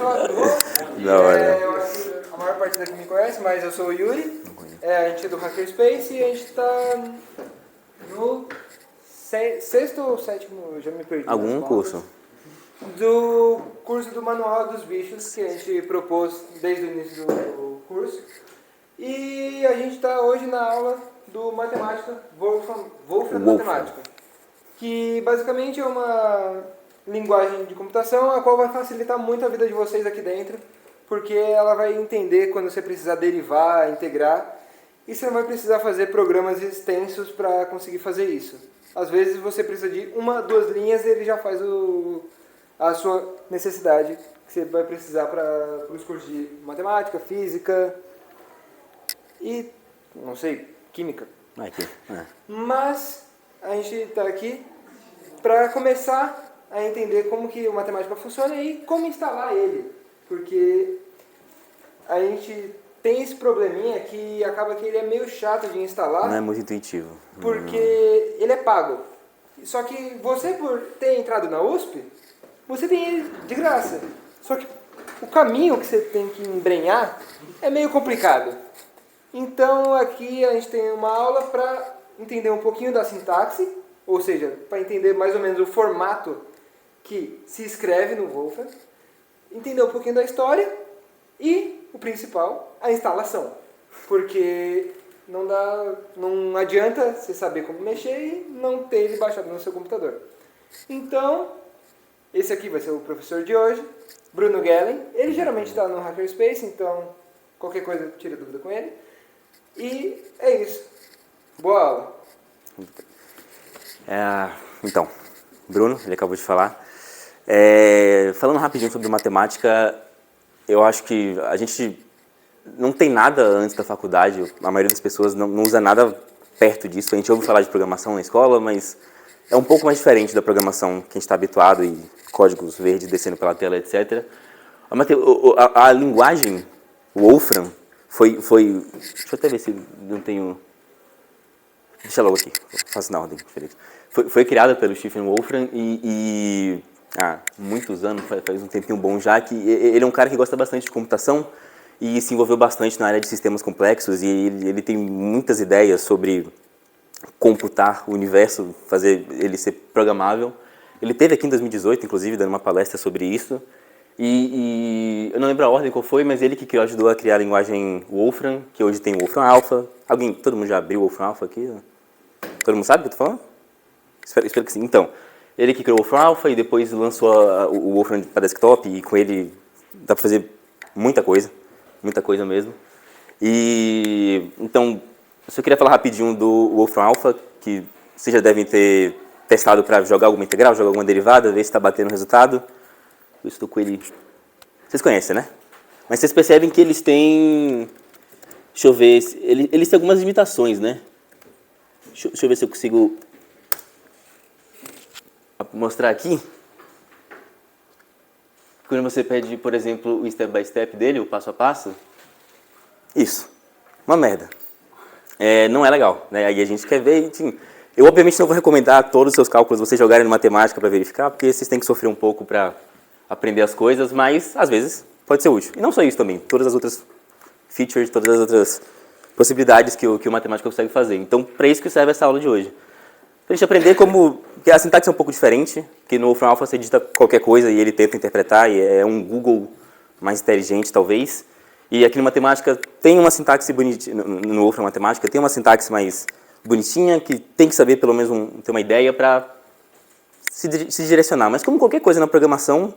falar tudo bom? Da hora. Eu acho que a maior parte daqui me conhece, mas eu sou o Yuri. A gente é do Hackerspace e a gente está no sexto ou sétimo, eu já me perdi. Algum curso? Do curso do Manual dos Bichos, que a gente propôs desde o início do curso. E a gente está hoje na aula do Matemática, Wolfram Matemática, que basicamente é uma linguagem de computação a qual vai facilitar muito a vida de vocês aqui dentro, porque ela vai entender quando você precisar derivar, integrar, e você não vai precisar fazer programas extensos para conseguir fazer isso. Às vezes você precisa de uma, duas linhas e ele já faz a sua necessidade que você vai precisar para os cursos de matemática, física e, não sei, química. Mas a gente está aqui para começar a entender como que o matemática funciona e como instalar ele. Porque a gente tem esse probleminha que acaba que ele é meio chato de instalar. Não é muito intuitivo. Porque ele é pago. Só que você, por ter entrado na USP, você tem ele de graça. Só que o caminho que você tem que embrenhar é meio complicado. Então aqui a gente tem uma aula para entender um pouquinho da sintaxe, ou seja, para entender mais ou menos o formato que se escreve no Wolfram, entender um pouquinho da história e, o principal, a instalação. Porque não adianta você saber como mexer e não ter ele baixado no seu computador. Então, esse aqui vai ser o professor de hoje, Bruno Gellen. Ele geralmente está no Hackerspace, então qualquer coisa tira dúvida com ele. E é isso. Boa aula. Então, Bruno, ele acabou de falar. Falando rapidinho sobre matemática, eu acho que a gente não tem nada antes da faculdade, a maioria das pessoas não usa nada perto disso. A gente ouve falar de programação na escola, mas é um pouco mais diferente da programação que a gente está habituado, e códigos verdes descendo pela tela, etc. A linguagem Wolfram foi... Deixa eu até ver se não tenho... Deixa logo aqui, faço na ordem, Felipe. Foi criada pelo Stephen Wolfram e há muitos anos, faz um tempinho bom já, que ele é um cara que gosta bastante de computação e se envolveu bastante na área de sistemas complexos, e ele tem muitas ideias sobre computar o universo, fazer ele ser programável. Ele esteve aqui em 2018, inclusive, dando uma palestra sobre isso. E eu não lembro a ordem qual foi, mas ele que ajudou a criar a linguagem Wolfram, que hoje tem o Wolfram Alpha. Todo mundo já abriu o Wolfram Alpha aqui? Todo mundo sabe o que eu estou falando? Espero que sim. Então, ele que criou o Wolfram Alpha e depois lançou o Wolfram para desktop, e com ele dá para fazer muita coisa mesmo. E então, eu só queria falar rapidinho do Wolfram Alpha, que vocês já devem ter testado para jogar alguma integral, jogar alguma derivada, ver se está batendo o resultado. Eu estou com ele... Vocês conhecem, né? Mas vocês percebem que eles têm... Deixa eu ver... Eles têm algumas limitações, né? Deixa eu ver se eu consigo mostrar aqui. Quando você pede, por exemplo, o step by step dele, o passo a passo, isso, uma merda. Não é legal, né? Aí a gente quer ver, enfim, eu obviamente não vou recomendar todos os seus cálculos vocês jogarem no matemática para verificar, porque vocês têm que sofrer um pouco para aprender as coisas, mas às vezes pode ser útil. E não só isso também, todas as outras features, todas as outras possibilidades que o matemática consegue fazer. Então, para isso que serve essa aula de hoje. Para a gente aprender como... Porque a sintaxe é um pouco diferente, que no Wolfram Alpha você digita qualquer coisa e ele tenta interpretar, e é um Google mais inteligente, talvez. E aqui no matemática tem uma sintaxe bonitinha, no Wolfram Matemática tem uma sintaxe mais bonitinha, que tem que saber pelo menos ter uma ideia para se direcionar. Mas como qualquer coisa na programação,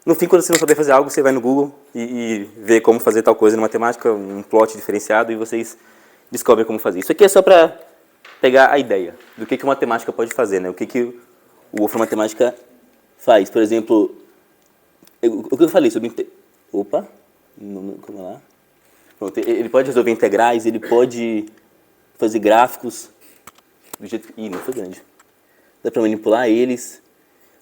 no fim, quando você não saber fazer algo, você vai no Google e vê como fazer tal coisa na matemática, um plot diferenciado, e vocês descobrem como fazer. Isso aqui é só para pegar a ideia do que uma matemática pode fazer, né? O que o Wolfram Matemática faz. Por exemplo, o que eu falei sobre... Opa! Como é lá? Pronto, ele pode resolver integrais, ele pode fazer gráficos do jeito que... Ih, não foi grande. Dá para manipular eles,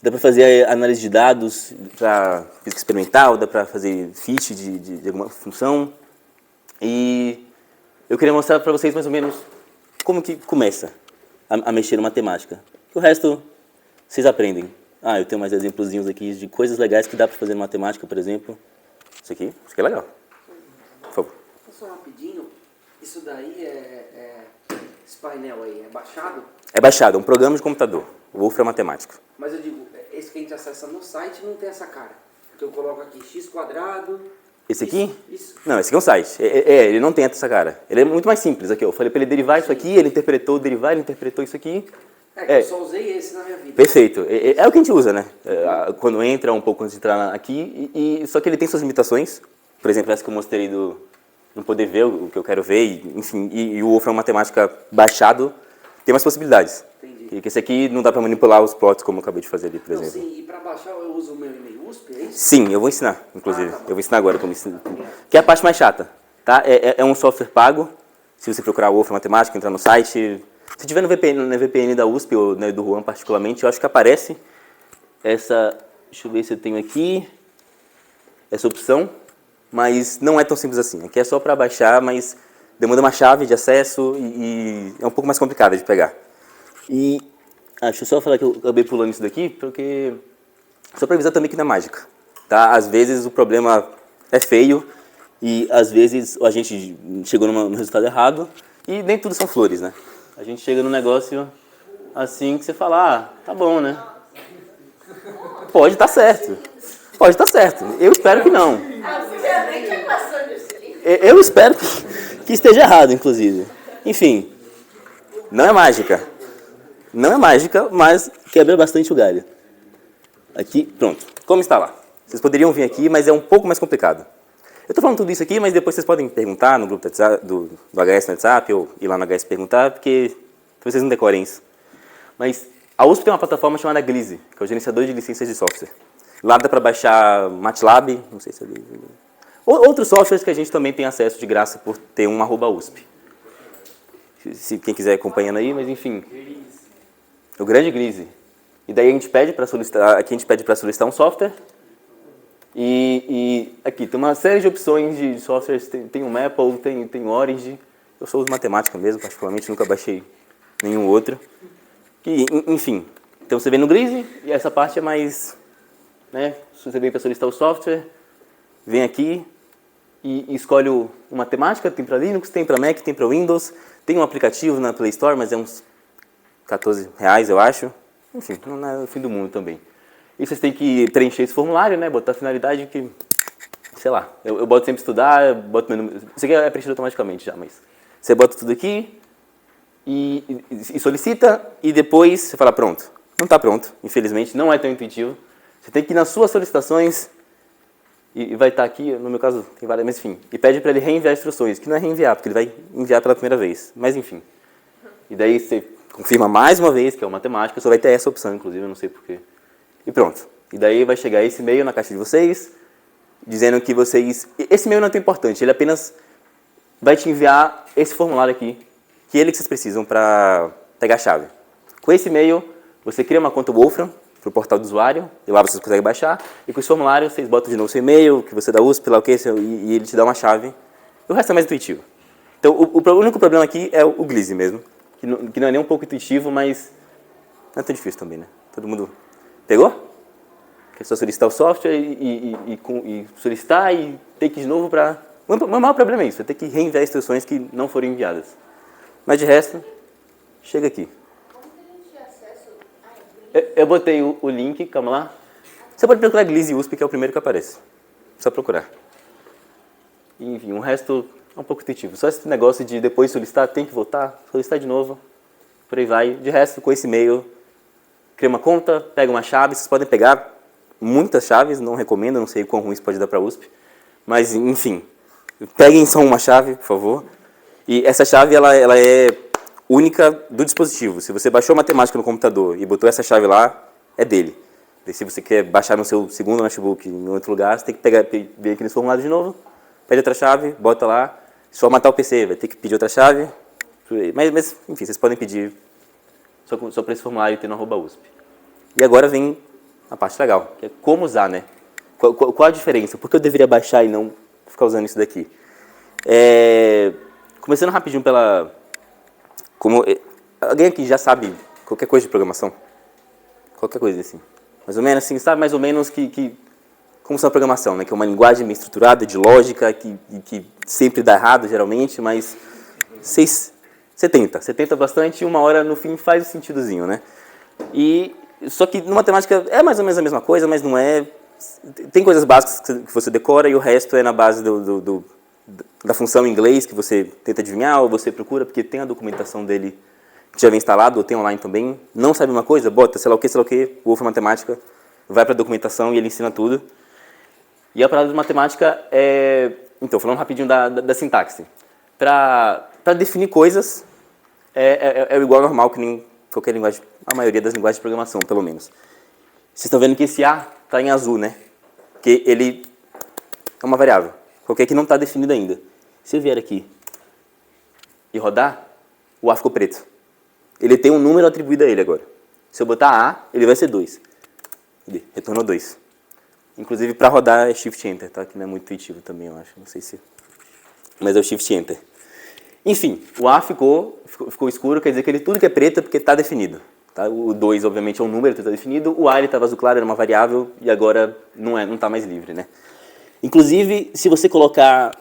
dá para fazer análise de dados para física experimental, dá para fazer fit de alguma função. E eu queria mostrar para vocês mais ou menos como que começa a mexer na matemática. O resto vocês aprendem. Eu tenho mais exemplozinhos aqui de coisas legais que dá para fazer na matemática, por exemplo. Isso aqui é legal. Por favor. Só rapidinho, isso daí esse painel aí, é baixado? É baixado, é um programa de computador. O Wolfram Matemática. Mas eu digo, esse que a gente acessa no site não tem essa cara. Que eu coloco aqui x quadrado... Esse aqui? Isso. Não, esse aqui é um site. Ele não tem essa cara. Ele é muito mais simples aqui. Eu falei para ele derivar isso aqui, ele interpretou o derivar, ele interpretou isso aqui. Eu só usei esse na minha vida. Perfeito. É o que a gente usa, né? Quando entra, um pouco antes de entrar aqui. Só que ele tem suas limitações. Por exemplo, essa que eu mostrei do não poder ver o que eu quero ver. Enfim, e o Wolfram Matemática baixado tem mais possibilidades. Entendi. Porque esse aqui não dá para manipular os plots como eu acabei de fazer ali, por exemplo. Sim, e para baixar eu uso o meu e-mail USP, é isso? Sim, eu vou ensinar, inclusive. Tá bom. Eu vou ensinar agora como ensinar. Que é a parte mais chata, tá? É um software pago. Se você procurar o Wolfram Matemática, entrar no site. Se tiver no VPN da USP ou né, do Juan particularmente, eu acho que aparece essa... Deixa eu ver se eu tenho aqui. Essa opção. Mas não é tão simples assim. Aqui é só para baixar, mas demanda uma chave de acesso e é um pouco mais complicado de pegar. E deixa eu só falar que eu acabei pulando isso daqui, porque... Só para avisar também que não é mágica. Tá? Às vezes o problema é feio e às vezes a gente chegou no resultado errado e nem tudo são flores, né? A gente chega num negócio assim que você fala, tá bom, né? Pode estar certo. Pode estar certo. Eu espero que não. Eu espero que esteja errado, inclusive. Enfim, não é mágica. Não é mágica, mas quebra bastante o galho. Aqui, pronto. Como instalar? Vocês poderiam vir aqui, mas é um pouco mais complicado. Eu estou falando tudo isso aqui, mas depois vocês podem perguntar no grupo do HS no WhatsApp ou ir lá no HS perguntar, porque vocês não decorem isso. Mas a USP tem uma plataforma chamada Gliese, que é o gerenciador de licenças de software. Lá dá para baixar MATLAB, não sei se é... Outros softwares que a gente também tem acesso de graça por ter um @USP. Se quem quiser acompanhando aí, mas enfim. O grande Gliese. E daí a gente pede para solicitar, aqui a gente pede para solicitar um software. E aqui tem uma série de opções de softwares, tem o Maple, tem o Orange. Eu só uso matemática mesmo, particularmente, nunca baixei nenhum outro. Enfim, então você vem no Gliese e essa parte é mais, né, se você vem para solicitar o software, vem aqui e escolhe uma temática, tem para Linux, tem para Mac, tem para Windows, tem um aplicativo na Play Store, mas é uns R$14, eu acho. Enfim, não é o fim do mundo também. E vocês têm que preencher esse formulário, né, botar a finalidade que, sei lá, eu boto sempre estudar, eu boto meu número, isso aqui é preenchido automaticamente já, mas você bota tudo aqui e solicita e depois você fala pronto. Não está pronto, infelizmente, não é tão intuitivo. Você tem que ir nas suas solicitações e vai estar aqui, no meu caso tem várias, mas enfim, e pede para ele reenviar instruções, que não é reenviar, porque ele vai enviar pela primeira vez, mas enfim. E daí você confirma mais uma vez que é o matemática, só vai ter essa opção, inclusive, eu não sei porquê. E pronto. E daí vai chegar esse e-mail na caixa de vocês, dizendo que vocês... Esse e-mail não é tão importante, ele apenas vai te enviar esse formulário aqui, que é ele que vocês precisam para pegar a chave. Com esse e-mail, você cria uma conta Wolfram para o portal do usuário, e lá vocês conseguem baixar, e com esse formulário vocês botam de novo seu e-mail, que você é da USP, lá o que, e ele te dá uma chave. E o resto é mais intuitivo. Então, o único problema aqui é o Gliese mesmo, que não é nem um pouco intuitivo, mas não é tão difícil também, né? Todo mundo pegou? É só solicitar o software e solicitar e ter que ir de novo para... O maior problema é isso, é ter que reenviar instruções que não foram enviadas. Mas de resto, chega aqui. Como que a gente tinha acesso? Eu botei o link, calma lá. Você pode procurar Gliese USP, que é o primeiro que aparece. Só procurar. Enfim, o resto é um pouco intuitivo. Só esse negócio de depois solicitar, tem que voltar, solicitar de novo, por aí vai. De resto, com esse e-mail, cria uma conta, pega uma chave, vocês podem pegar muitas chaves, não recomendo, não sei quão ruim isso pode dar para a USP. Mas, enfim, peguem só uma chave, por favor. E essa chave, ela é única do dispositivo. Se você baixou matemática no computador e botou essa chave lá, é dele. E se você quer baixar no seu segundo notebook em outro lugar, você tem que vir aqui nesse formulário de novo, pede outra chave, bota lá. Se formatar o PC, vai ter que pedir outra chave. Mas enfim, vocês podem pedir só para esse formulário ter no @USP. E agora vem a parte legal, que é como usar, né? Qual a diferença? Por que eu deveria baixar e não ficar usando isso daqui? Começando rapidinho pela... Alguém aqui já sabe qualquer coisa de programação? Qualquer coisa assim. Mais ou menos assim, sabe mais ou menos como funciona a programação, né? Que é uma linguagem bem estruturada, de lógica, que sempre dá errado, geralmente, mas você tenta bastante e uma hora, no fim, faz o sentidozinho, né? Só que no matemática é mais ou menos a mesma coisa, mas não é. Tem coisas básicas que você decora e o resto é na base da função em inglês que você tenta adivinhar ou você procura, porque tem a documentação dele que já vem instalado, ou tem online também. Não sabe uma coisa? Bota, sei lá o que, Wolfram Matemática, vai para a documentação e ele ensina tudo. E a parada de matemática é... Então, falando rapidinho da sintaxe. Para definir coisas, é igual ao normal, que nem qualquer linguagem, a maioria das linguagens de programação, pelo menos. Vocês estão vendo que esse A está em azul, né? Porque ele é uma variável, qualquer que não está definido ainda. Se eu vier aqui e rodar, o A ficou preto. Ele tem um número atribuído a ele agora. Se eu botar A, ele vai ser 2. Ele retornou 2. Inclusive, para rodar é Shift Enter, tá? Que não é muito intuitivo também, eu acho. Não sei se... Mas é o Shift Enter. Enfim, o A ficou escuro, quer dizer que tudo que é preto é porque está definido. Tá? O 2, obviamente, é um número que está definido. O A estava azul claro, era uma variável, e agora não está mais livre, né? Inclusive, se você colocar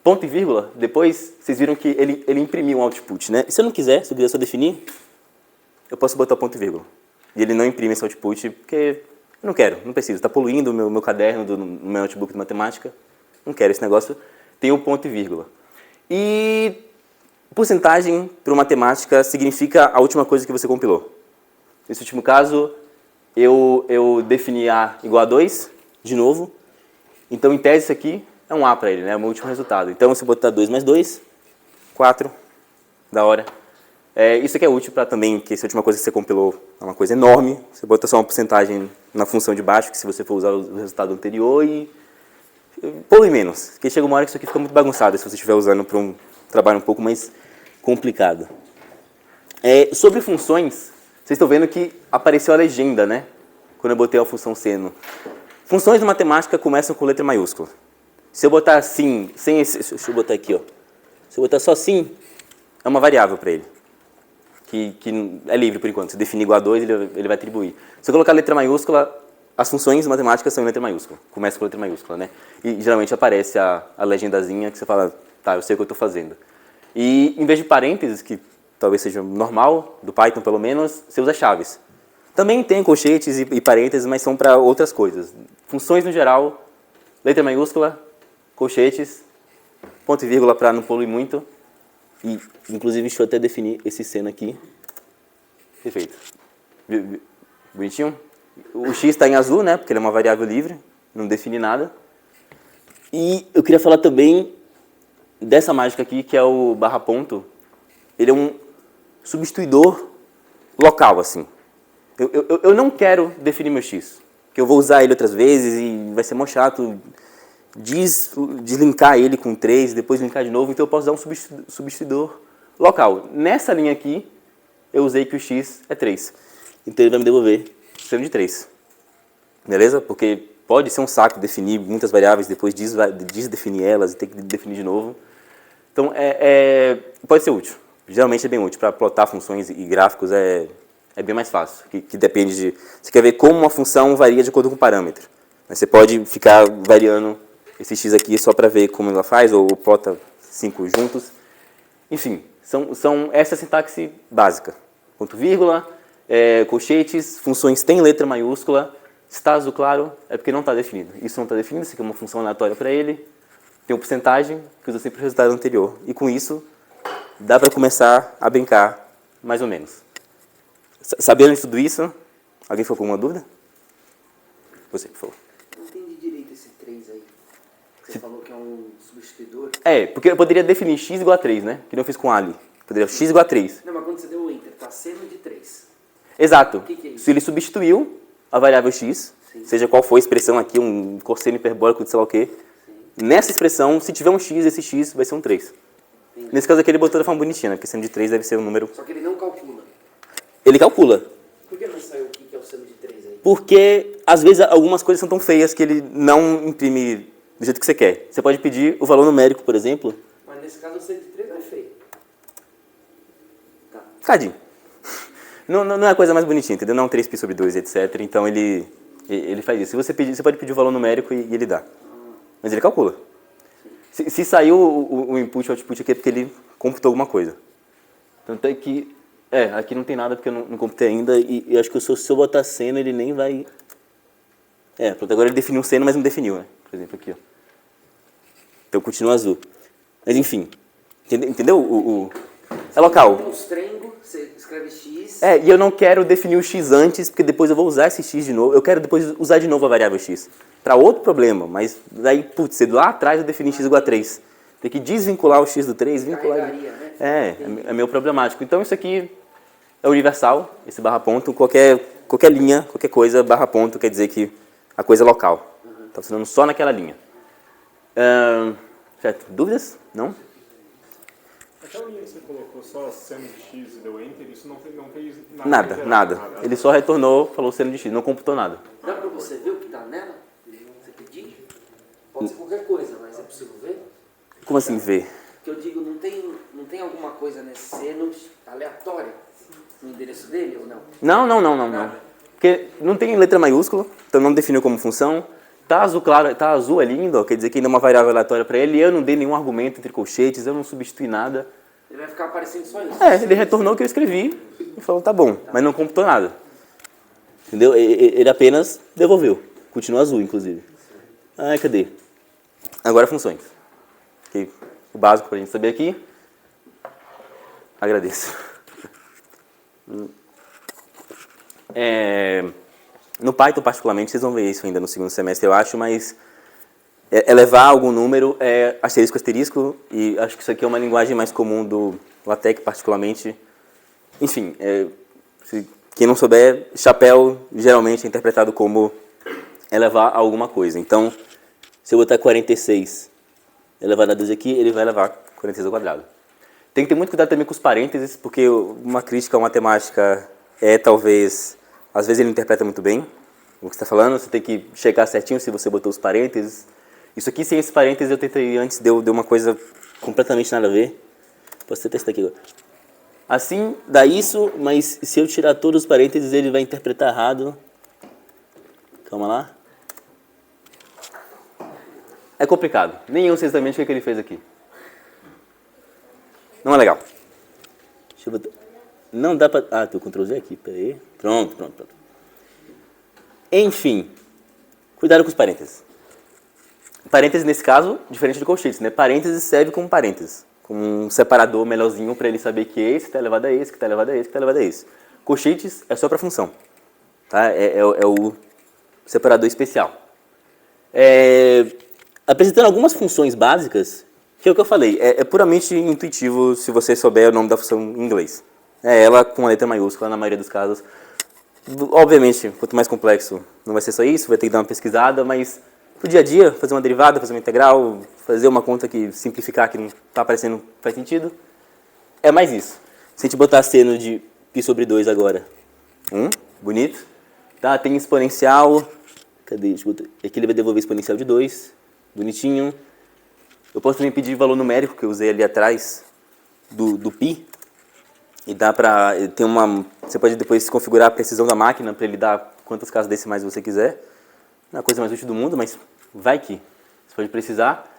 ponto e vírgula, depois vocês viram que ele imprimiu um output, né? E se eu não quiser, se eu quiser só definir, eu posso botar ponto e vírgula. E ele não imprime esse output, porque eu não quero, não preciso. Está poluindo o meu caderno do meu notebook de matemática. Não quero esse negócio. Tem o ponto e vírgula. E porcentagem para matemática significa a última coisa que você compilou. Nesse último caso, eu defini A igual a 2, de novo. Então, em tese, isso aqui é um A para ele, né? É o meu último resultado. Então, se eu botar 2 mais 2, 4, da hora. Isso aqui é útil para também, que essa última coisa que você compilou é uma coisa enorme. Você bota só uma porcentagem na função de baixo, que se você for usar o resultado anterior, e polui menos. Porque chega uma hora que isso aqui fica muito bagunçado, se você estiver usando para um trabalho um pouco mais complicado. Sobre funções, vocês estão vendo que apareceu a legenda, né? Quando eu botei a função seno. Funções de matemática começam com letra maiúscula. Se eu botar assim, sem esse... Deixa eu botar aqui, ó. Se eu botar só assim, é uma variável para ele. Que é livre por enquanto. Se definir igual a 2, ele vai atribuir. Se eu colocar letra maiúscula, as funções matemáticas são em letra maiúscula. Começa com letra maiúscula, né? E geralmente aparece a legendazinha que você fala, tá, eu sei o que eu estou fazendo. E em vez de parênteses, que talvez seja normal, do Python pelo menos, você usa chaves. Também tem colchetes e parênteses, mas são para outras coisas. Funções no geral, letra maiúscula, colchetes, ponto e vírgula para não poluir muito. E, inclusive, deixa eu até definir esse seno aqui. Perfeito. Bonitinho? O x está em azul, né? Porque ele é uma variável livre, não define nada. E eu queria falar também dessa mágica aqui, que é o barra ponto. Ele é um substituidor local, assim. Eu não quero definir meu x, porque eu vou usar ele outras vezes e vai ser mó chato deslinkar ele com 3, depois linkar de novo, então eu posso dar um substituidor local. Nessa linha aqui, eu usei que o x é 3. Então ele vai me devolver seno de 3. Beleza? Porque pode ser um saco definir muitas variáveis, depois desdefinir elas e ter que definir de novo. Então, pode ser útil. Geralmente é bem útil. Para plotar funções e gráficos é bem mais fácil. Que depende de... Você quer ver como uma função varia de acordo com o parâmetro. Mas você pode ficar variando esse x aqui só para ver como ela faz, ou plota 5 juntos. Enfim, são essa sintaxe básica. Ponto vírgula, colchetes, funções têm letra maiúscula. Se está azul claro, é porque não está definido. Isso não está definido, isso aqui é uma função aleatória para ele. Tem uma porcentagem, que usa sempre o resultado anterior. E com isso, dá para começar a brincar, mais ou menos. Sabendo de tudo isso, alguém ficou com alguma dúvida? Você, por favor. Não entendi direito esse 3 aí. Você falou que é um substituidor. Porque eu poderia definir x igual a 3, né? Que nem eu fiz com ali. Poderia x igual a 3. Não, mas quando você deu o enter, tá seno de 3. Exato. O que é isso? Se ele substituiu a variável x, sim, seja qual for a expressão aqui, um cosseno hiperbólico de sei lá o quê, sim, nessa expressão, se tiver um x, esse x vai ser um 3. Entendi. Nesse caso aqui ele botou da forma bonitinha, né? Porque seno de 3 deve ser um número... Só que ele não calcula. Ele calcula. Por que não saiu o que é o seno de 3 aí? Porque, às vezes, algumas coisas são tão feias que ele não imprime do jeito que você quer. Você pode pedir o valor numérico, por exemplo. Mas nesse caso o seno de 3 não é feio. Tá. Cadinho. Não é a coisa mais bonitinha, entendeu? Não é um 3π sobre 2, etc. Então ele Ele faz isso. Se você pedir, você pode pedir o valor numérico e ele dá. Mas ele calcula. Se saiu o input e output aqui é porque ele computou alguma coisa. Tanto é que... aqui não tem nada porque eu não computei ainda e acho que se eu botar seno ele nem vai... pronto, agora ele definiu um seno, mas não definiu, né? Por exemplo, aqui, ó. Então continua azul. Mas enfim, entendeu? É local. Tem os triângulos, você escreve X. E eu não quero definir o X antes, porque depois eu vou usar esse X de novo. Eu quero depois usar de novo a variável X. Para outro problema, mas daí, putz, lá atrás eu defini X igual a 3. Tem que desvincular o X do 3, vincular... Carregaria, né? É meio problemático. Então isso aqui é universal, esse barra ponto, qualquer linha, qualquer coisa, barra ponto quer dizer que a coisa é local. Está funcionando só naquela linha. Certo? Dúvidas? Não? Aquela linha que você colocou só seno de X e deu Enter, isso não fez nada? Nada. Ele só retornou, falou seno de X, não computou nada. Dá pra você ver o que tá nela? Você pedir? Pode ser qualquer coisa, mas é possível ver? Como assim ver? Que eu digo, não tem alguma coisa nesse seno aleatória no endereço dele ou não? Não. Porque não tem letra maiúscula, então não definiu como função. Tá azul claro, tá azul ali ainda, ó, quer dizer que ainda é uma variável aleatória para ele, eu não dei nenhum argumento entre colchetes, eu não substituí nada. Ele vai ficar aparecendo só isso. Ele retornou o que eu escrevi e falou, tá bom, mas não computou nada. Entendeu? Ele apenas devolveu. Continua azul, inclusive. Cadê? Agora funções. Okay. O básico pra gente saber aqui. Agradeço. No Python, particularmente, vocês vão ver isso ainda no segundo semestre, eu acho, mas elevar algum número é asterisco, asterisco, e acho que isso aqui é uma linguagem mais comum do LaTeX, particularmente. Enfim, quem não souber, chapéu geralmente é interpretado como elevar alguma coisa. Então, se eu botar 46 elevado a 2 aqui, ele vai elevar 46 ao quadrado. Tem que ter muito cuidado também com os parênteses, porque uma crítica à matemática talvez... Às vezes ele interpreta muito bem o que você está falando, você tem que checar certinho se você botou os parênteses. Isso aqui, sem esse parênteses, eu tentei antes, deu uma coisa completamente nada a ver. Posso até testar aqui agora. Assim, dá isso, mas se eu tirar todos os parênteses, ele vai interpretar errado. Calma lá. É complicado. Nem eu sei exatamente o que ele fez aqui. Não é legal. Deixa eu botar... Não dá pra... tem o Ctrl Z aqui, peraí. Pronto. Enfim, cuidado com os parênteses. Parênteses, nesse caso, diferente de colchetes, né? Parênteses serve como parênteses. Como um separador melhorzinho para ele saber que esse está elevado a esse, que está elevado a esse, que está elevado a esse. Colchetes é só para função. Tá? É o separador especial. Apresentando algumas funções básicas, que é o que eu falei, é puramente intuitivo se você souber o nome da função em inglês. Ela com a letra maiúscula, na maioria dos casos. Obviamente, quanto mais complexo, não vai ser só isso, vai ter que dar uma pesquisada, mas pro dia a dia, fazer uma derivada, fazer uma integral, fazer uma conta que simplificar, que não está aparecendo, faz sentido, é mais isso. Se a gente botar seno de π sobre 2 agora, bonito, tá? Tem exponencial, cadê? Deixa eu botar. Aqui ele vai devolver exponencial de 2, bonitinho. Eu posso também pedir valor numérico, que eu usei ali atrás, do π. E dá pra ter você pode depois configurar a precisão da máquina para ele dar quantas casas decimais você quiser. Não é a coisa mais útil do mundo, mas vai que você pode precisar.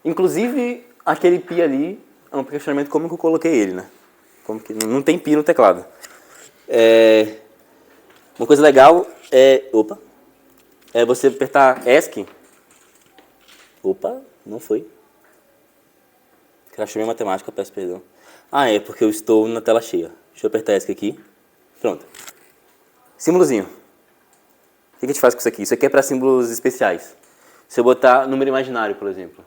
Inclusive, aquele π ali é um questionamento como que eu coloquei ele, né? Como que não tem π no teclado. Uma coisa legal é você apertar ESC. Não foi. Crashou minha matemática, peço perdão. É porque eu estou na tela cheia. Deixa eu apertar ESC aqui. Pronto. Símbolozinho. O que a gente faz com isso aqui? Isso aqui é para símbolos especiais. Se eu botar número imaginário, por exemplo.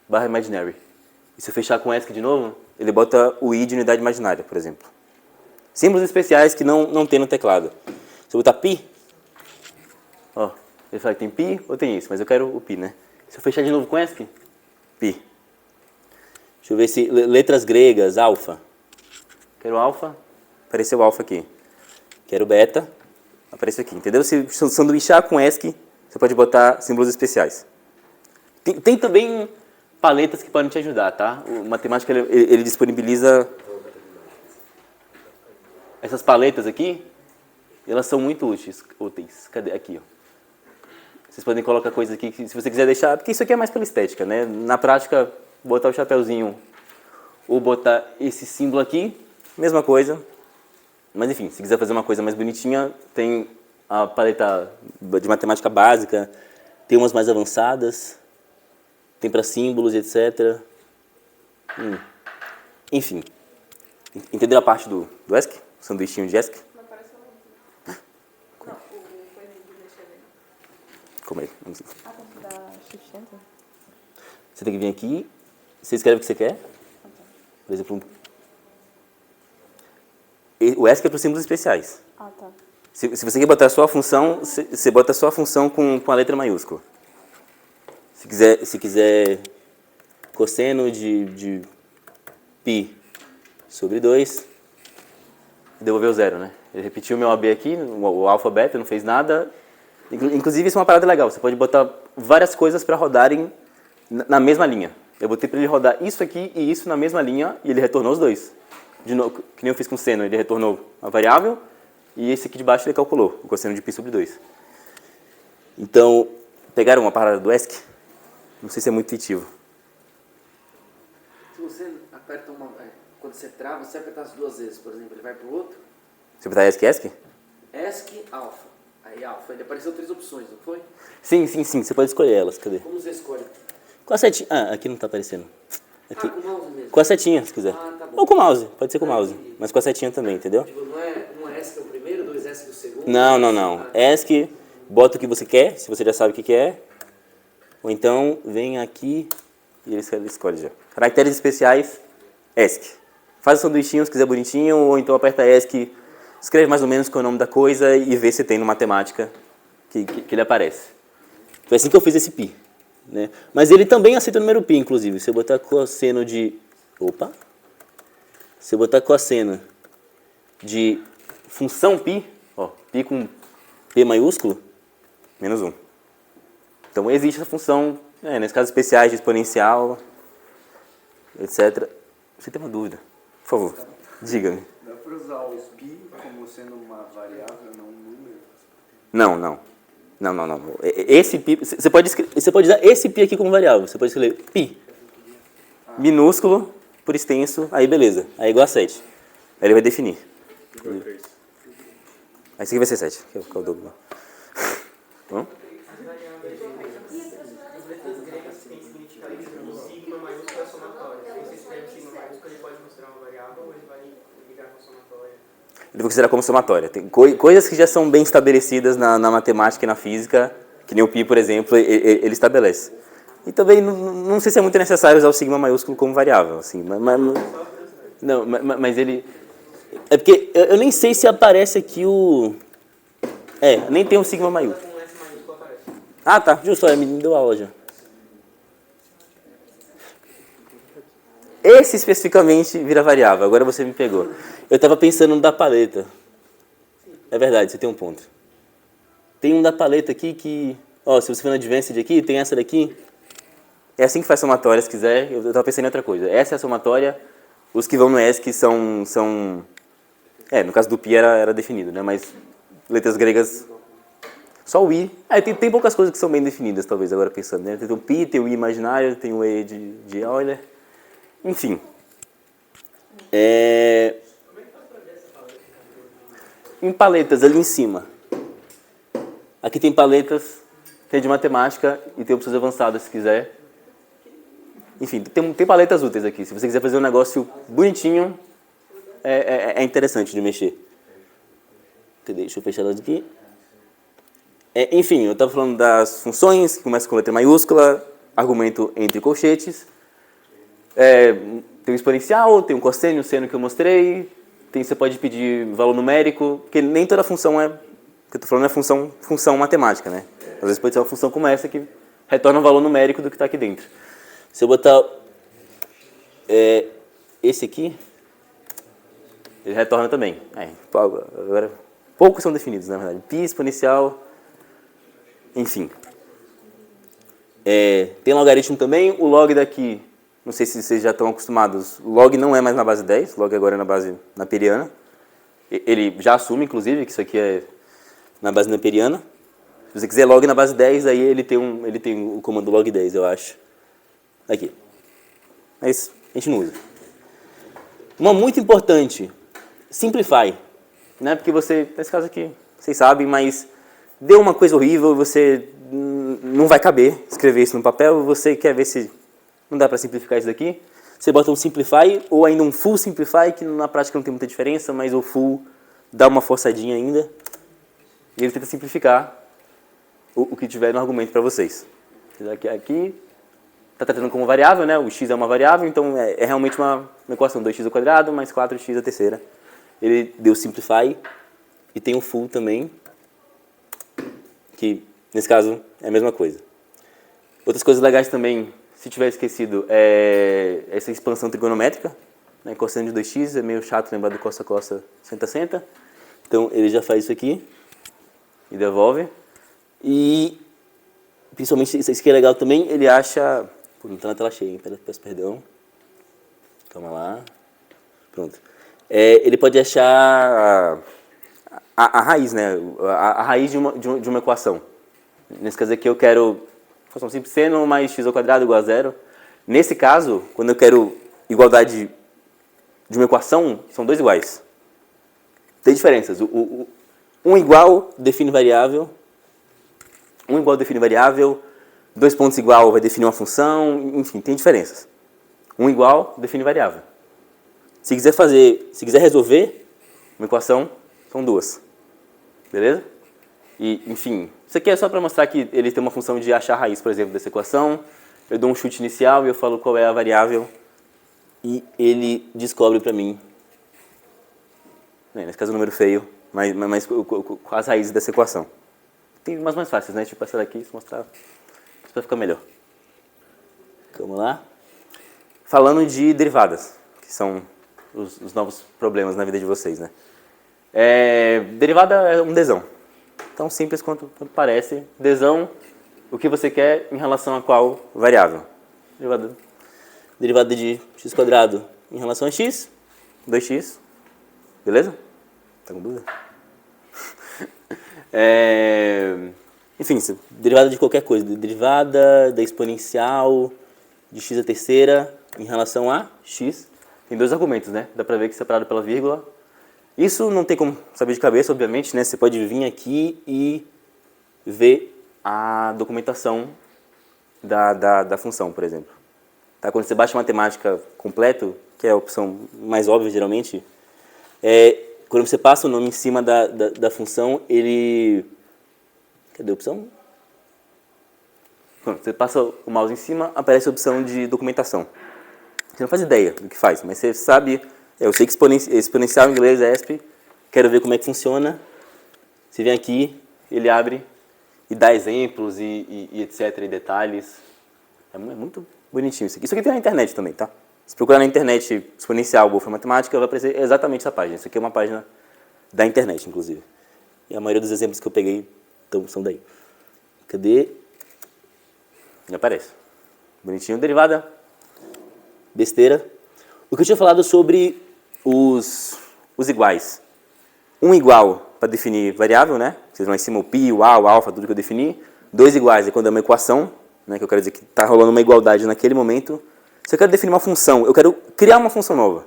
Barra imaginary. E se eu fechar com ESC de novo, ele bota o i de unidade imaginária, por exemplo. Símbolos especiais que não tem no teclado. Se eu botar pi, ele fala que tem pi ou tem isso, mas eu quero o pi, né? Se eu fechar de novo com ESC, pi. Deixa eu ver se... Letras gregas, alfa. Quero alfa, apareceu alfa aqui. Quero beta, apareceu aqui. Entendeu? Se sanduichar com ESC, você pode botar símbolos especiais. Tem também paletas que podem te ajudar, tá? O matemática, ele disponibiliza essas paletas aqui. elas são muito úteis. Cadê? Aqui, ó. Vocês podem colocar coisas aqui, se você quiser deixar, porque isso aqui é mais pela estética, né? Na prática, botar o chapéuzinho ou botar esse símbolo aqui, mesma coisa. Mas enfim, se quiser fazer uma coisa mais bonitinha, tem a paleta de matemática básica, tem umas mais avançadas, tem para símbolos, etc. Enfim, entenderam a parte do ESC? O sanduichinho de ESC? Não apareceu muito. Não, o coisinho de mexer nele. Como é? Vamos ver. Ah, tem que dar shift enter? Você tem que vir aqui, você escreve o que você quer. Por exemplo, o ESC é para os símbolos especiais. Ah, tá. Se você quer botar a sua função, você bota a sua função com a letra maiúscula. Se quiser cosseno de π sobre 2, devolveu 0, né? Ele repetiu o meu AB aqui, o alfa, beta, não fez nada. Inclusive, isso é uma parada legal. Você pode botar várias coisas para rodarem na mesma linha. Eu botei para ele rodar isso aqui e isso na mesma linha e ele retornou os dois. De novo, que nem eu fiz com o seno, ele retornou a variável e esse aqui de baixo ele calculou, o cosseno de π sobre 2. Então, pegaram uma parada do ESC? Não sei se é muito intuitivo. Se você aperta quando você trava, você aperta as duas vezes, por exemplo, ele vai para o outro. Você botar ESC, ESC? ESC, alfa. Aí alfa, ele apareceu 3 opções, não foi? Sim, você pode escolher elas. Cadê? Como você escolhe? Com a setinha. Ah, aqui não está aparecendo. Aqui. Com o mouse mesmo. Com a setinha, se quiser. Ah, tá bom. Ou com o mouse, pode ser com o mouse. Mas com a setinha também, entendeu? Tipo, não é ESC o primeiro, 2 ESC o segundo? Não. ESC, bota o que você quer, se você já sabe o que é. Ou então, vem aqui e ele escolhe já. Caracteres especiais, ESC. Faz o sanduichinho se quiser bonitinho, ou então aperta ESC, escreve mais ou menos qual é o nome da coisa e vê se tem no matemática que ele aparece. Foi assim que eu fiz esse π. Né? Mas ele também aceita o número π, inclusive. Se eu botar cosseno de... Opa! Se eu botar cosseno de função π, ó, π com P maiúsculo, menos 1. Então existe essa função, nesse caso especiais de exponencial, etc. Você tem uma dúvida? Por favor, diga-me. Dá para usar o π como sendo uma variável, não um número? Não. Esse π, você pode usar esse π aqui como variável. Você pode escrever π minúsculo por extenso, aí beleza. Aí é igual a 7. Aí ele vai definir. Igual a 3. Aí esse aqui vai ser 7, que é o dobro. Hã? As letras gregas têm significado o sigma maiúsculo é somatório. Se você escreve sigma maiúsculo, ele pode mostrar uma variável ou ele vai ligar com somatória? Ele vai considerar como somatória. Tem coisas que já são bem estabelecidas na matemática e na física, que nem o π, por exemplo, ele estabelece. E também não sei se é muito necessário usar o sigma maiúsculo como variável, assim, mas ele... É porque eu nem sei se aparece aqui o... nem tem o sigma maiúsculo. Com S maiúsculo aparece. Ah, tá, justo, me deu aula já. Esse especificamente vira variável, agora você me pegou. Eu estava pensando no da paleta. É verdade, você tem um ponto. Tem um da paleta aqui que... Ó, se você for no Advanced aqui, tem essa daqui. É assim que faz somatória, se quiser. Eu estava pensando em outra coisa. Essa é a somatória. Os que vão no ESC são... no caso do π era definido, né? Mas letras gregas... Só o I. Tem poucas coisas que são bem definidas, talvez, agora pensando, né? Tem o π, tem o I imaginário, tem o E de Euler. Enfim. Em paletas, ali em cima. Aqui tem paletas, tem de matemática e tem opções avançadas, se quiser. Enfim, tem paletas úteis aqui. Se você quiser fazer um negócio bonitinho, é interessante de mexer. Deixa eu fechar elas aqui. Enfim, eu estava falando das funções, que começam com letra maiúscula, argumento entre colchetes. Tem o exponencial, tem o cosseno, o seno que eu mostrei. Você pode pedir valor numérico, porque nem toda função que eu estou falando é função matemática, né? Às vezes pode ser uma função como essa que retorna um valor numérico do que está aqui dentro. Se eu botar esse aqui, ele retorna também. Agora, poucos são definidos, na verdade. Π, exponencial, enfim. Tem logaritmo também. O log daqui, não sei se vocês já estão acostumados, o log não é mais na base 10, o log agora é na base napieriana. Ele já assume, inclusive, que isso aqui na base neperiana. Se você quiser log na base 10, aí ele tem o comando log 10, eu acho. Aqui. Mas a gente não usa. Uma muito importante, simplify. Né? Porque você, nesse caso aqui, vocês sabem, mas deu uma coisa horrível, você não vai caber escrever isso no papel, você quer ver se não dá para simplificar isso daqui. Você bota um simplify ou ainda um full simplify, que na prática não tem muita diferença, mas o full dá uma forçadinha ainda. E ele tenta simplificar o que tiver no argumento para vocês. Aqui está tratando como variável, né? O x é uma variável, então é realmente uma equação 2x² mais 4x a terceira. Ele deu simplify e tem o full também, que nesse caso é a mesma coisa. Outras coisas legais também, se tiver esquecido, é essa expansão trigonométrica. Né? Cosseno de 2x é meio chato lembrar do cossa, senta. Então ele já faz isso aqui e devolve. E principalmente, isso aqui é legal também, ele acha... Pô, não está na tela cheia, hein? Peço perdão. Calma lá. Pronto. Ele pode achar a raiz, né? A raiz de uma equação. Nesse caso aqui eu quero equação simples seno mais x² igual a 0. Nesse caso, quando eu quero igualdade de uma equação, são dois iguais. Tem diferenças. Um igual define variável. Um igual define variável. 2 pontos igual vai definir uma função. Enfim, tem diferenças. Um igual define variável. Se quiser resolver uma equação, são duas. Beleza? E, enfim, isso aqui é só para mostrar que ele tem uma função de achar a raiz, por exemplo, dessa equação. Eu dou um chute inicial e eu falo qual é a variável e ele descobre para mim, nesse caso o número feio, mas com as raízes dessa equação. Tem umas mais fáceis, né? Tipo essa daqui, se mostrar, isso vai ficar melhor. Vamos lá. Falando de derivadas, que são os novos problemas na vida de vocês, né? Derivada é um desão. Tão simples quanto parece. Desão, o que você quer em relação a qual variável? Derivada de x² em relação a x, 2x. Beleza? Tá com dúvida? Enfim, derivada de qualquer coisa. Derivada da exponencial de x a terceira em relação a x. Tem dois argumentos, né? Dá pra ver que é separado pela vírgula. Isso não tem como saber de cabeça, obviamente, né? Você pode vir aqui e ver a documentação da função, por exemplo. Tá? Quando você baixa matemática completo, que é a opção mais óbvia, geralmente, quando você passa o nome em cima da função, ele... Cadê a opção? Quando você passa o mouse em cima, aparece a opção de documentação. Você não faz ideia do que faz, mas você sabe... Eu sei que exponencial em inglês é ESP, quero ver como é que funciona. Você vem aqui, ele abre e dá exemplos e etc, e detalhes. É muito bonitinho isso aqui. Isso aqui tem na internet também, tá? Se procurar na internet exponencial Wolfram Matemática, vai aparecer exatamente essa página. Isso aqui é uma página da internet, inclusive. E a maioria dos exemplos que eu peguei são daí. Cadê? E aparece. Bonitinho. Derivada. Besteira. O que eu tinha falado sobre os iguais. Um igual para definir variável, né? Vocês vão lá em cima o pi, o a, o alfa, tudo que eu defini. Dois iguais é quando é uma equação, né? Que eu quero dizer que está rolando uma igualdade naquele momento. Se eu quero definir uma função, eu quero criar uma função nova.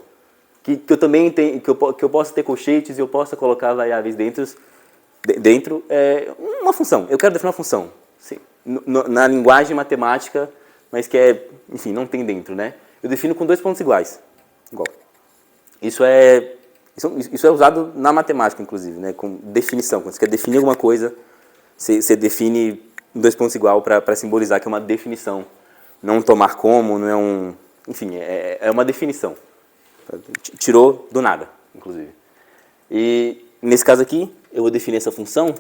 Que eu também tenho, que eu possa ter colchetes e eu possa colocar variáveis dentro uma função. Eu quero definir uma função. Sim, na linguagem matemática, mas que enfim, não tem dentro, né? Eu defino com 2 pontos iguais. Igual. Isso é usado na matemática, inclusive, né? Com definição. Quando você quer definir alguma coisa, você define 2 pontos igual para simbolizar que é uma definição. Não tomar como, não é um... Enfim, é uma definição. Tirou do nada, inclusive. E nesse caso aqui, eu vou definir essa função.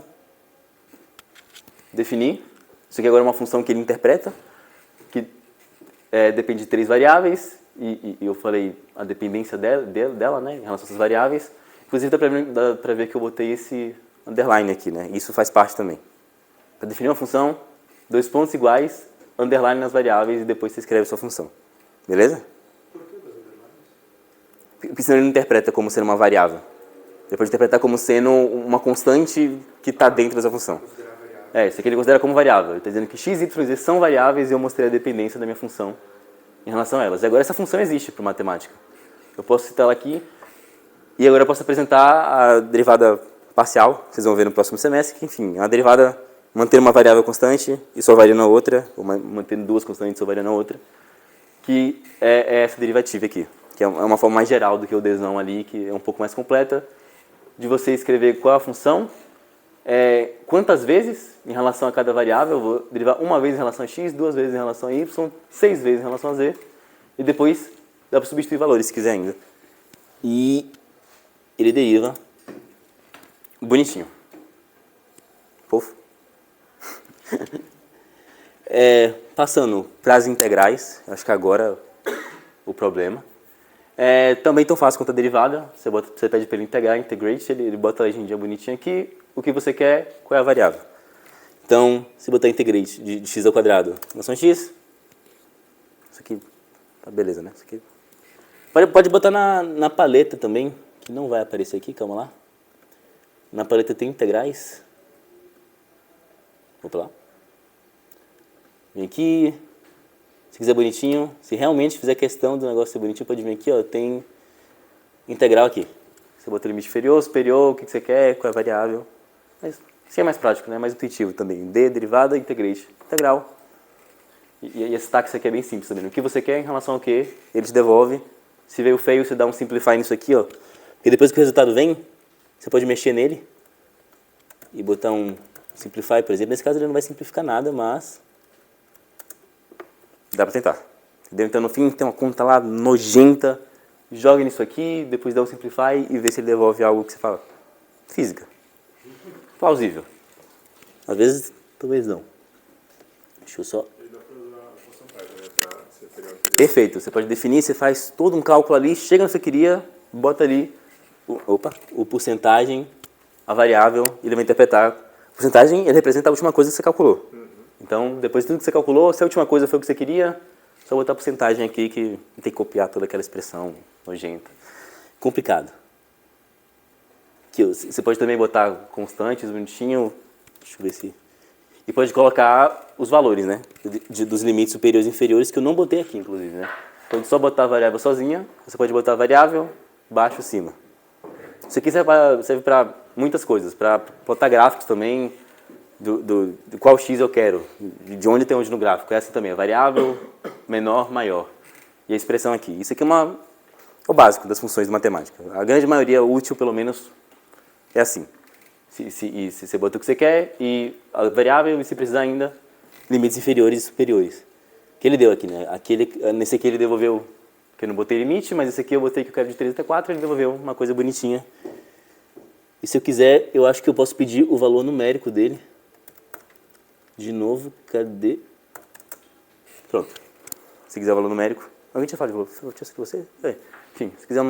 Definir. Isso aqui agora é uma função que ele interpreta, que depende de 3 variáveis. E eu falei a dependência dela, né, em relação a essas variáveis. Inclusive dá para ver que eu botei esse underline aqui, né? Isso faz parte também. Para definir uma função, 2 pontos iguais, underline nas variáveis e depois você escreve sua função. Beleza? Por que 2 underlines? Porque senão ele não interpreta como sendo uma variável. Ele pode interpretar como sendo uma constante que está dentro dessa função. Isso aqui ele considera como variável. Ele está dizendo que x, y e z são variáveis e eu mostrei a dependência da minha função em relação a elas. E agora essa função existe para matemática. Eu posso citar ela aqui e agora eu posso apresentar a derivada parcial, vocês vão ver no próximo semestre, que enfim, é uma derivada mantendo uma variável constante e só variando a outra, ou mantendo duas constantes e só variando a outra, que é essa derivativa aqui, que é uma forma mais geral do que o desão ali, que é um pouco mais completa, de você escrever qual é a função, quantas vezes em relação a cada variável, eu vou derivar uma vez em relação a x, duas vezes em relação a y, 6 vezes em relação a z, e depois dá para substituir valores se quiser ainda. E ele deriva bonitinho. Fofo. Passando para as integrais, acho que agora o problema. Também tão fácil quanto a derivada. Você pede para ele integrar, integrate, ele bota a legendinha bonitinha aqui. O que você quer, qual é a variável. Então, se botar integrate de x ao quadrado, relação a x, isso aqui, tá beleza, né? Isso aqui. Pode botar na paleta também, que não vai aparecer aqui, calma lá. Na paleta tem integrais. Vou pra lá. Vem aqui. Se quiser bonitinho, se realmente fizer questão do negócio ser bonitinho, pode vir aqui, ó, tem integral aqui. Você bota o limite inferior, superior, o que você quer, qual é a variável. Mas assim é mais prático, né? Mais intuitivo também. D, derivada, integrate. Integral. E esse taxa aqui é bem simples também. O que você quer em relação ao que, ele te devolve. Se veio feio, você dá um simplify nisso aqui, ó. Porque depois que o resultado vem, você pode mexer nele e botar um simplify, por exemplo. Nesse caso ele não vai simplificar nada, mas dá pra tentar. Entendeu? Então no fim tem uma conta lá nojenta, joga nisso aqui, depois dá um simplify e vê se ele devolve algo que você fala. Física. Plausível. Às vezes, talvez não. Deixa eu só... Perfeito. Você pode definir, você faz todo um cálculo ali, chega onde você queria, bota ali o porcentagem, a variável, e ele vai interpretar. A porcentagem, ele representa a última coisa que você calculou. Então, depois de tudo que você calculou, se a última coisa foi o que você queria, só botar a porcentagem aqui que tem que copiar toda aquela expressão nojenta. Complicado. Aqui, você pode também botar constantes, bonitinho. Deixa eu ver se... E pode colocar os valores, né? Dos limites superiores e inferiores, que eu não botei aqui, inclusive, né? Pode só botar a variável sozinha, você pode botar a variável, baixo, cima. Isso aqui serve para muitas coisas, para botar gráficos também, do qual x eu quero, de onde tem onde no gráfico. Essa também, a variável, menor, maior. E a expressão aqui. Isso aqui é o básico das funções de matemática. A grande maioria útil, pelo menos, é assim. Se você bota o que você quer, e a variável, e se precisar ainda, limites inferiores e superiores. Que ele deu aqui, né? Nesse aqui ele devolveu, que eu não botei limite, mas esse aqui eu botei que eu quero de 3 até 4, ele devolveu uma coisa bonitinha. E se eu quiser, eu acho que eu posso pedir o valor numérico dele. De novo, cadê? Pronto. Se quiser o valor numérico. Alguém tinha falado de valor? Tinha sido você? Enfim, se quiser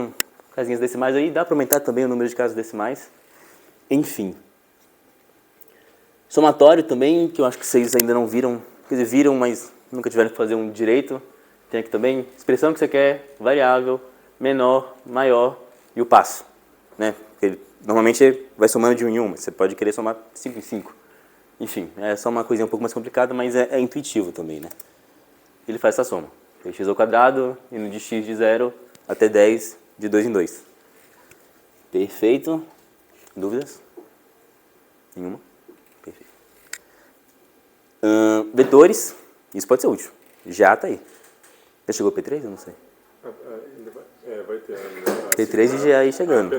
casinhas decimais aí, dá para aumentar também o número de casos decimais. Enfim. Somatório também, que eu acho que vocês ainda não viram. Quer dizer, viram, mas nunca tiveram que fazer um direito. Tem aqui também. Expressão que você quer, variável, menor, maior e o passo. Né? Porque normalmente vai somando de 1 em 1, mas você pode querer somar 5 em 5. Enfim, é só uma coisinha um pouco mais complicada, mas é intuitivo também, né? Ele faz essa soma. X ao quadrado, indo de x de 0 até 10, de 2 em 2. Perfeito. Dúvidas? Nenhuma? Perfeito. Vetores, isso pode ser útil. Já está aí. Já chegou o P3? Eu não sei. Vai ter. P3 e já aí chegando.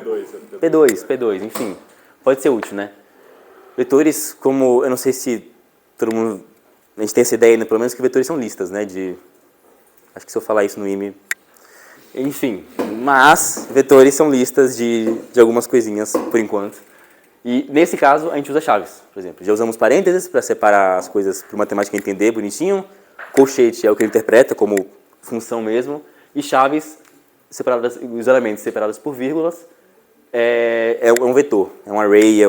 P2, enfim. Pode ser útil, né? Vetores, como eu não sei se todo mundo... A gente tem essa ideia ainda, pelo menos, que vetores são listas, né? Acho que se eu falar isso no IME... Enfim, mas vetores são listas de algumas coisinhas, por enquanto. E, nesse caso, a gente usa chaves, por exemplo. Já usamos parênteses para separar as coisas para o matemático entender bonitinho. Colchete é o que ele interpreta como função mesmo. E chaves, os elementos separados por vírgulas, é um vetor, é um array,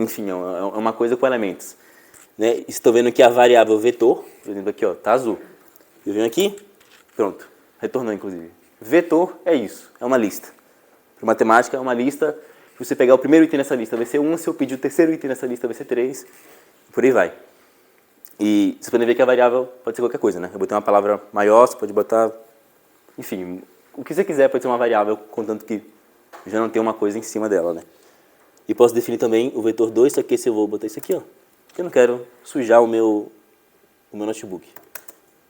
enfim, é uma coisa com elementos. Né? Estou vendo que a variável vetor, por exemplo, aqui está azul. Eu venho aqui, pronto, retornou inclusive. Vetor é isso, é uma lista. Para matemática é uma lista Se você pegar o primeiro item nessa lista, vai ser 1. Se eu pedir o terceiro item nessa lista, vai ser 3. Por aí vai. E vocês podem ver que a variável pode ser qualquer coisa, né? Eu botei uma palavra maior, você pode botar... Enfim, o que você quiser pode ser uma variável, contanto que já não tem uma coisa em cima dela, né? E posso definir também o vetor 2, só que se eu vou botar isso aqui, ó. Eu não quero sujar o meu notebook.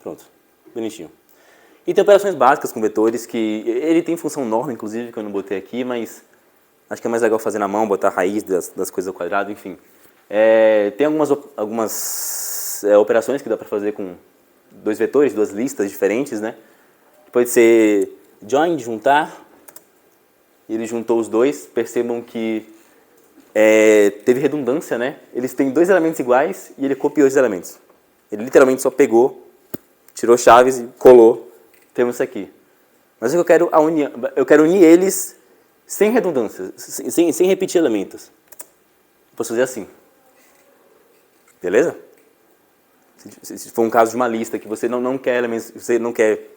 Pronto. Bonitinho. E tem operações básicas com vetores que... Ele tem função norma, inclusive, que eu não botei aqui, mas... Acho que é mais legal fazer na mão, botar a raiz das coisas ao quadrado, enfim. Tem algumas operações que dá para fazer com 2 vetores, 2 listas diferentes, né? Pode ser join, juntar. Ele juntou os dois. Percebam que teve redundância, né? Eles têm 2 elementos iguais e ele copiou esses elementos. Ele literalmente só pegou, tirou chaves e colou. Temos isso aqui. Mas eu quero unir eles sem redundância, sem repetir elementos. Posso fazer assim. Beleza? Se for um caso de uma lista que você não quer elementos, você não quer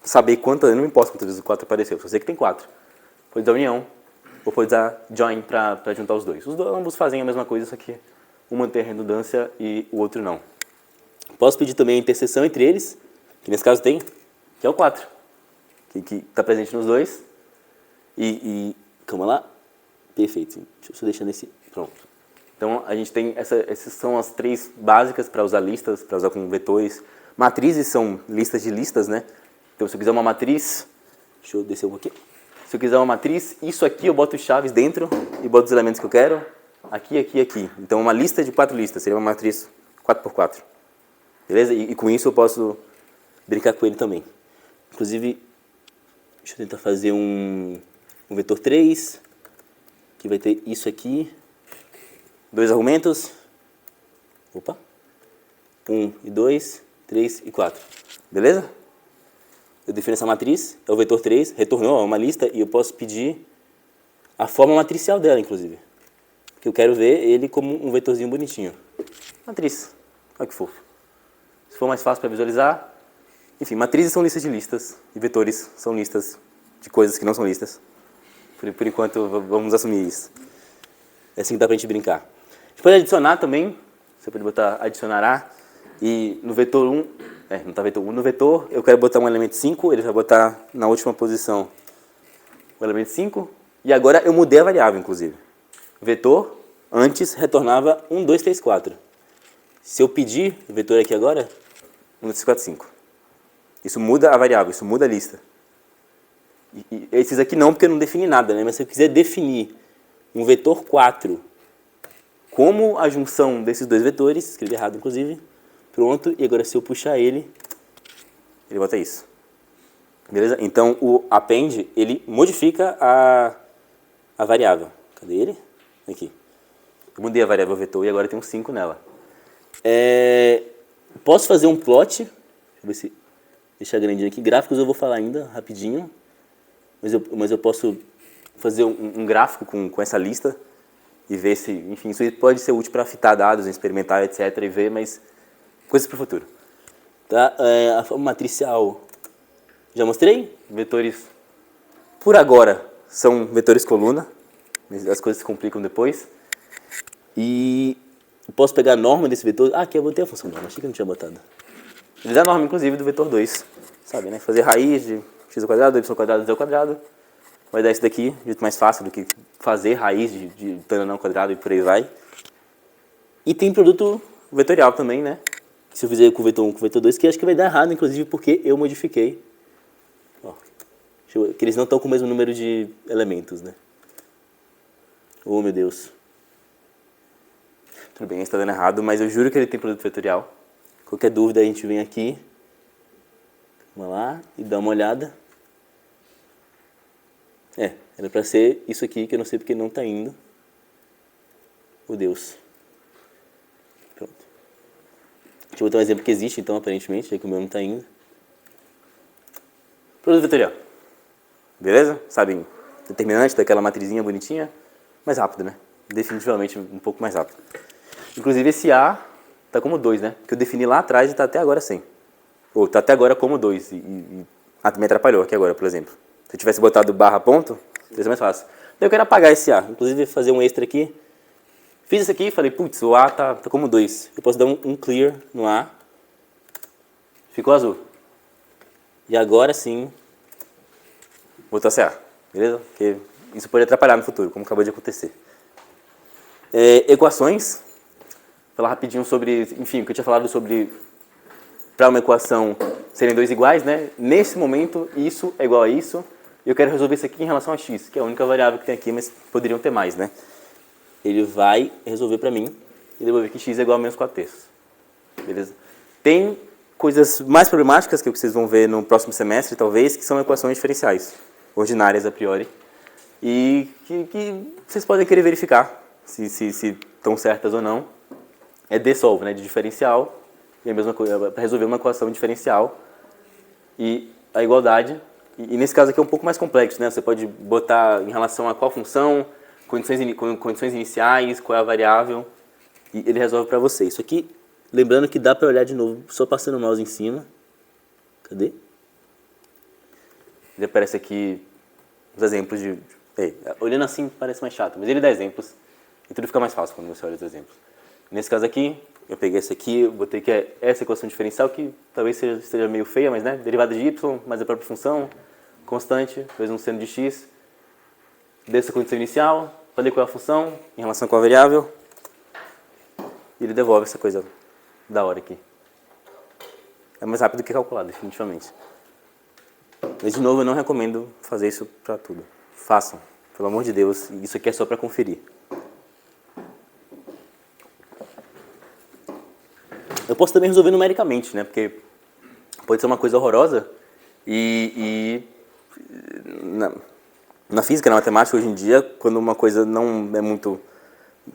saber quantas, não importa quantas vezes o 4 apareceu, só sei que tem 4. Pode usar união, ou pode usar join para juntar os dois. Ambos fazem a mesma coisa, só que um mantém a redundância e o outro não. Posso pedir também a interseção entre eles, que nesse caso tem, que é o 4, que está presente nos dois. Calma lá. Perfeito. Deixa eu só deixar nesse... Pronto. Então, a gente tem... Essas são as 3 básicas para usar listas, para usar com vetores. Matrizes são listas de listas, né? Então, se eu quiser uma matriz... Deixa eu descer um pouquinho. Se eu quiser uma matriz, isso aqui eu boto chaves dentro e boto os elementos que eu quero. Aqui, aqui, aqui. Então, uma lista de 4 listas. Seria uma matriz 4x4. Beleza? E com isso eu posso brincar com ele também. Inclusive, deixa eu tentar fazer um vetor 3, que vai ter isso aqui, 2 argumentos, 1 e 2, 3 e 4, beleza? Eu defino essa matriz, é o vetor 3, retornou uma lista e eu posso pedir a forma matricial dela, inclusive, porque eu quero ver ele como um vetorzinho bonitinho. Matriz, olha que fofo. Se for mais fácil para visualizar, enfim, matrizes são listas de listas e vetores são listas de coisas que não são listas. Por enquanto, vamos assumir isso. É assim que dá pra gente brincar. A gente pode adicionar também. Você pode botar adicionar A. E no vetor 1, não tá vetor 1. No vetor, eu quero botar um elemento 5. Ele vai botar na última posição o elemento 5. E agora eu mudei a variável, inclusive. O vetor, antes, retornava 1, 2, 3, 4. Se eu pedir o vetor aqui agora, 1, 2, 3, 4, 5. Isso muda a variável, isso muda a lista. E esses aqui não, porque eu não defini nada, né? Mas se eu quiser definir um vetor 4 como a junção desses 2 vetores, escrevi errado inclusive, pronto, e agora se eu puxar ele bota isso. Beleza? Então o append, ele modifica a variável. Cadê ele? Aqui. Eu mudei a variável vetor e agora tem um 5 nela. Posso fazer um plot, deixa eu ver se deixar grandinho aqui. Gráficos eu vou falar ainda, rapidinho. Mas eu posso fazer um gráfico com essa lista e ver se, enfim, isso pode ser útil para fitar dados, experimentar, etc. e ver, mas coisas para o futuro. Tá? A forma matricial já mostrei. Vetores, por agora, são vetores coluna. As coisas se complicam depois. E posso pegar a norma desse vetor. Aqui eu botei a função norma, achei que eu não tinha botado. Ele dá a norma, inclusive, do vetor 2. Sabe, né? Fazer raiz de x ao quadrado, y ao quadrado, z ao quadrado. Vai dar isso daqui, de jeito mais fácil do que fazer raiz de tananã ao quadrado e por aí vai. E tem produto vetorial também, né? Se eu fizer com o vetor 1 com o vetor 2, que acho que vai dar errado, inclusive, porque eu modifiquei. Ó, que eles não estão com o mesmo número de elementos, né? Oh, meu Deus. Tudo bem, está dando errado, mas eu juro que ele tem produto vetorial. Qualquer dúvida, a gente vem aqui. Vamos lá e dá uma olhada. Era para ser isso aqui, que eu não sei porque não está indo. Oh, Deus. Pronto. Deixa eu botar um exemplo que existe, então, aparentemente, já que o meu não está indo. Produto vetorial. Beleza? Sabem, determinante daquela matrizinha bonitinha. Mais rápido, né? Definitivamente um pouco mais rápido. Inclusive, esse A está como 2, né? Que eu defini lá atrás e está até agora sem. Ou está até agora como 2. Me atrapalhou aqui agora, por exemplo. Se eu tivesse botado barra ponto, seria mais fácil. Eu quero apagar esse A, inclusive fazer um extra aqui. Fiz isso aqui e falei, putz, o A tá como 2. Eu posso dar um clear no A. Ficou azul. E agora sim, voltou a ser A, beleza? Porque isso pode atrapalhar no futuro, como acabou de acontecer. Equações. Falar rapidinho sobre, enfim, o que eu tinha falado sobre para uma equação serem dois iguais, né? Nesse momento, isso é igual a isso. E eu quero resolver isso aqui em relação a x, que é a única variável que tem aqui, mas poderiam ter mais, né? Ele vai resolver para mim e devolver que x é igual a menos 4 terços. Beleza? Tem coisas mais problemáticas que vocês vão ver no próximo semestre, talvez, que são equações diferenciais, ordinárias a priori, e que vocês podem querer verificar se estão certas ou não. É desolve, né, de diferencial, e a mesma coisa para resolver uma equação diferencial e a igualdade. E nesse caso aqui é um pouco mais complexo, né? Você pode botar em relação a qual função, condições iniciais, qual é a variável, e ele resolve para você. Isso aqui, lembrando que dá para olhar de novo, só passando o mouse em cima. Cadê? Ele aparece aqui os exemplos de... olhando assim parece mais chato, mas ele dá exemplos e tudo fica mais fácil quando você olha os exemplos. Nesse caso aqui, eu peguei esse aqui, botei que é essa equação diferencial, que talvez esteja meio feia, mas né, derivada de y, mais a própria função, constante, vezes um seno de x, dessa condição inicial, falei qual é a função em relação com a variável, e ele devolve essa coisa da hora aqui. É mais rápido que calcular, definitivamente. Mas, de novo, eu não recomendo fazer isso para tudo. Façam, pelo amor de Deus, isso aqui é só para conferir. Eu posso também resolver numericamente, né? Porque pode ser uma coisa horrorosa e na física, na matemática, hoje em dia, quando uma coisa não é muito...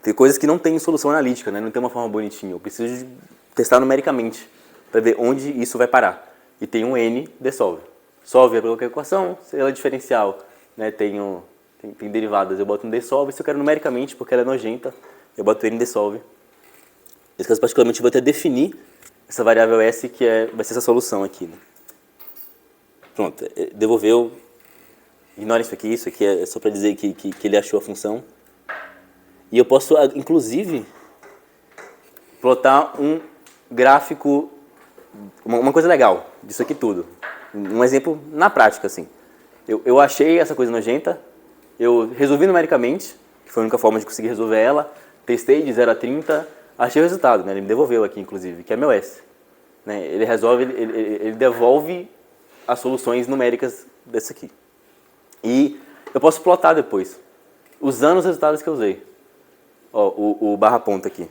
Tem coisas que não tem solução analítica, né? Não tem uma forma bonitinha. Eu preciso de testar numericamente para ver onde isso vai parar. E tem um N, desolve. Solve para qualquer equação, se ela é diferencial, né? Tem derivadas, eu boto um desolve. Se eu quero numericamente, porque ela é nojenta, eu boto N desolve. Nesse caso, particularmente, eu vou até definir essa variável S, que vai ser essa solução aqui. Né? Pronto, devolveu. Ignora isso aqui é só para dizer que ele achou a função. E eu posso, inclusive, plotar um gráfico, uma coisa legal disso aqui tudo. Um exemplo na prática, assim. Eu achei essa coisa nojenta, eu resolvi numericamente, que foi a única forma de conseguir resolver ela, testei de 0 a 30, achei o resultado, né? Ele me devolveu aqui, inclusive, que é meu S. Né? Ele devolve as soluções numéricas desse aqui. E eu posso plotar depois, usando os resultados que eu usei. Ó, o barra ponta aqui.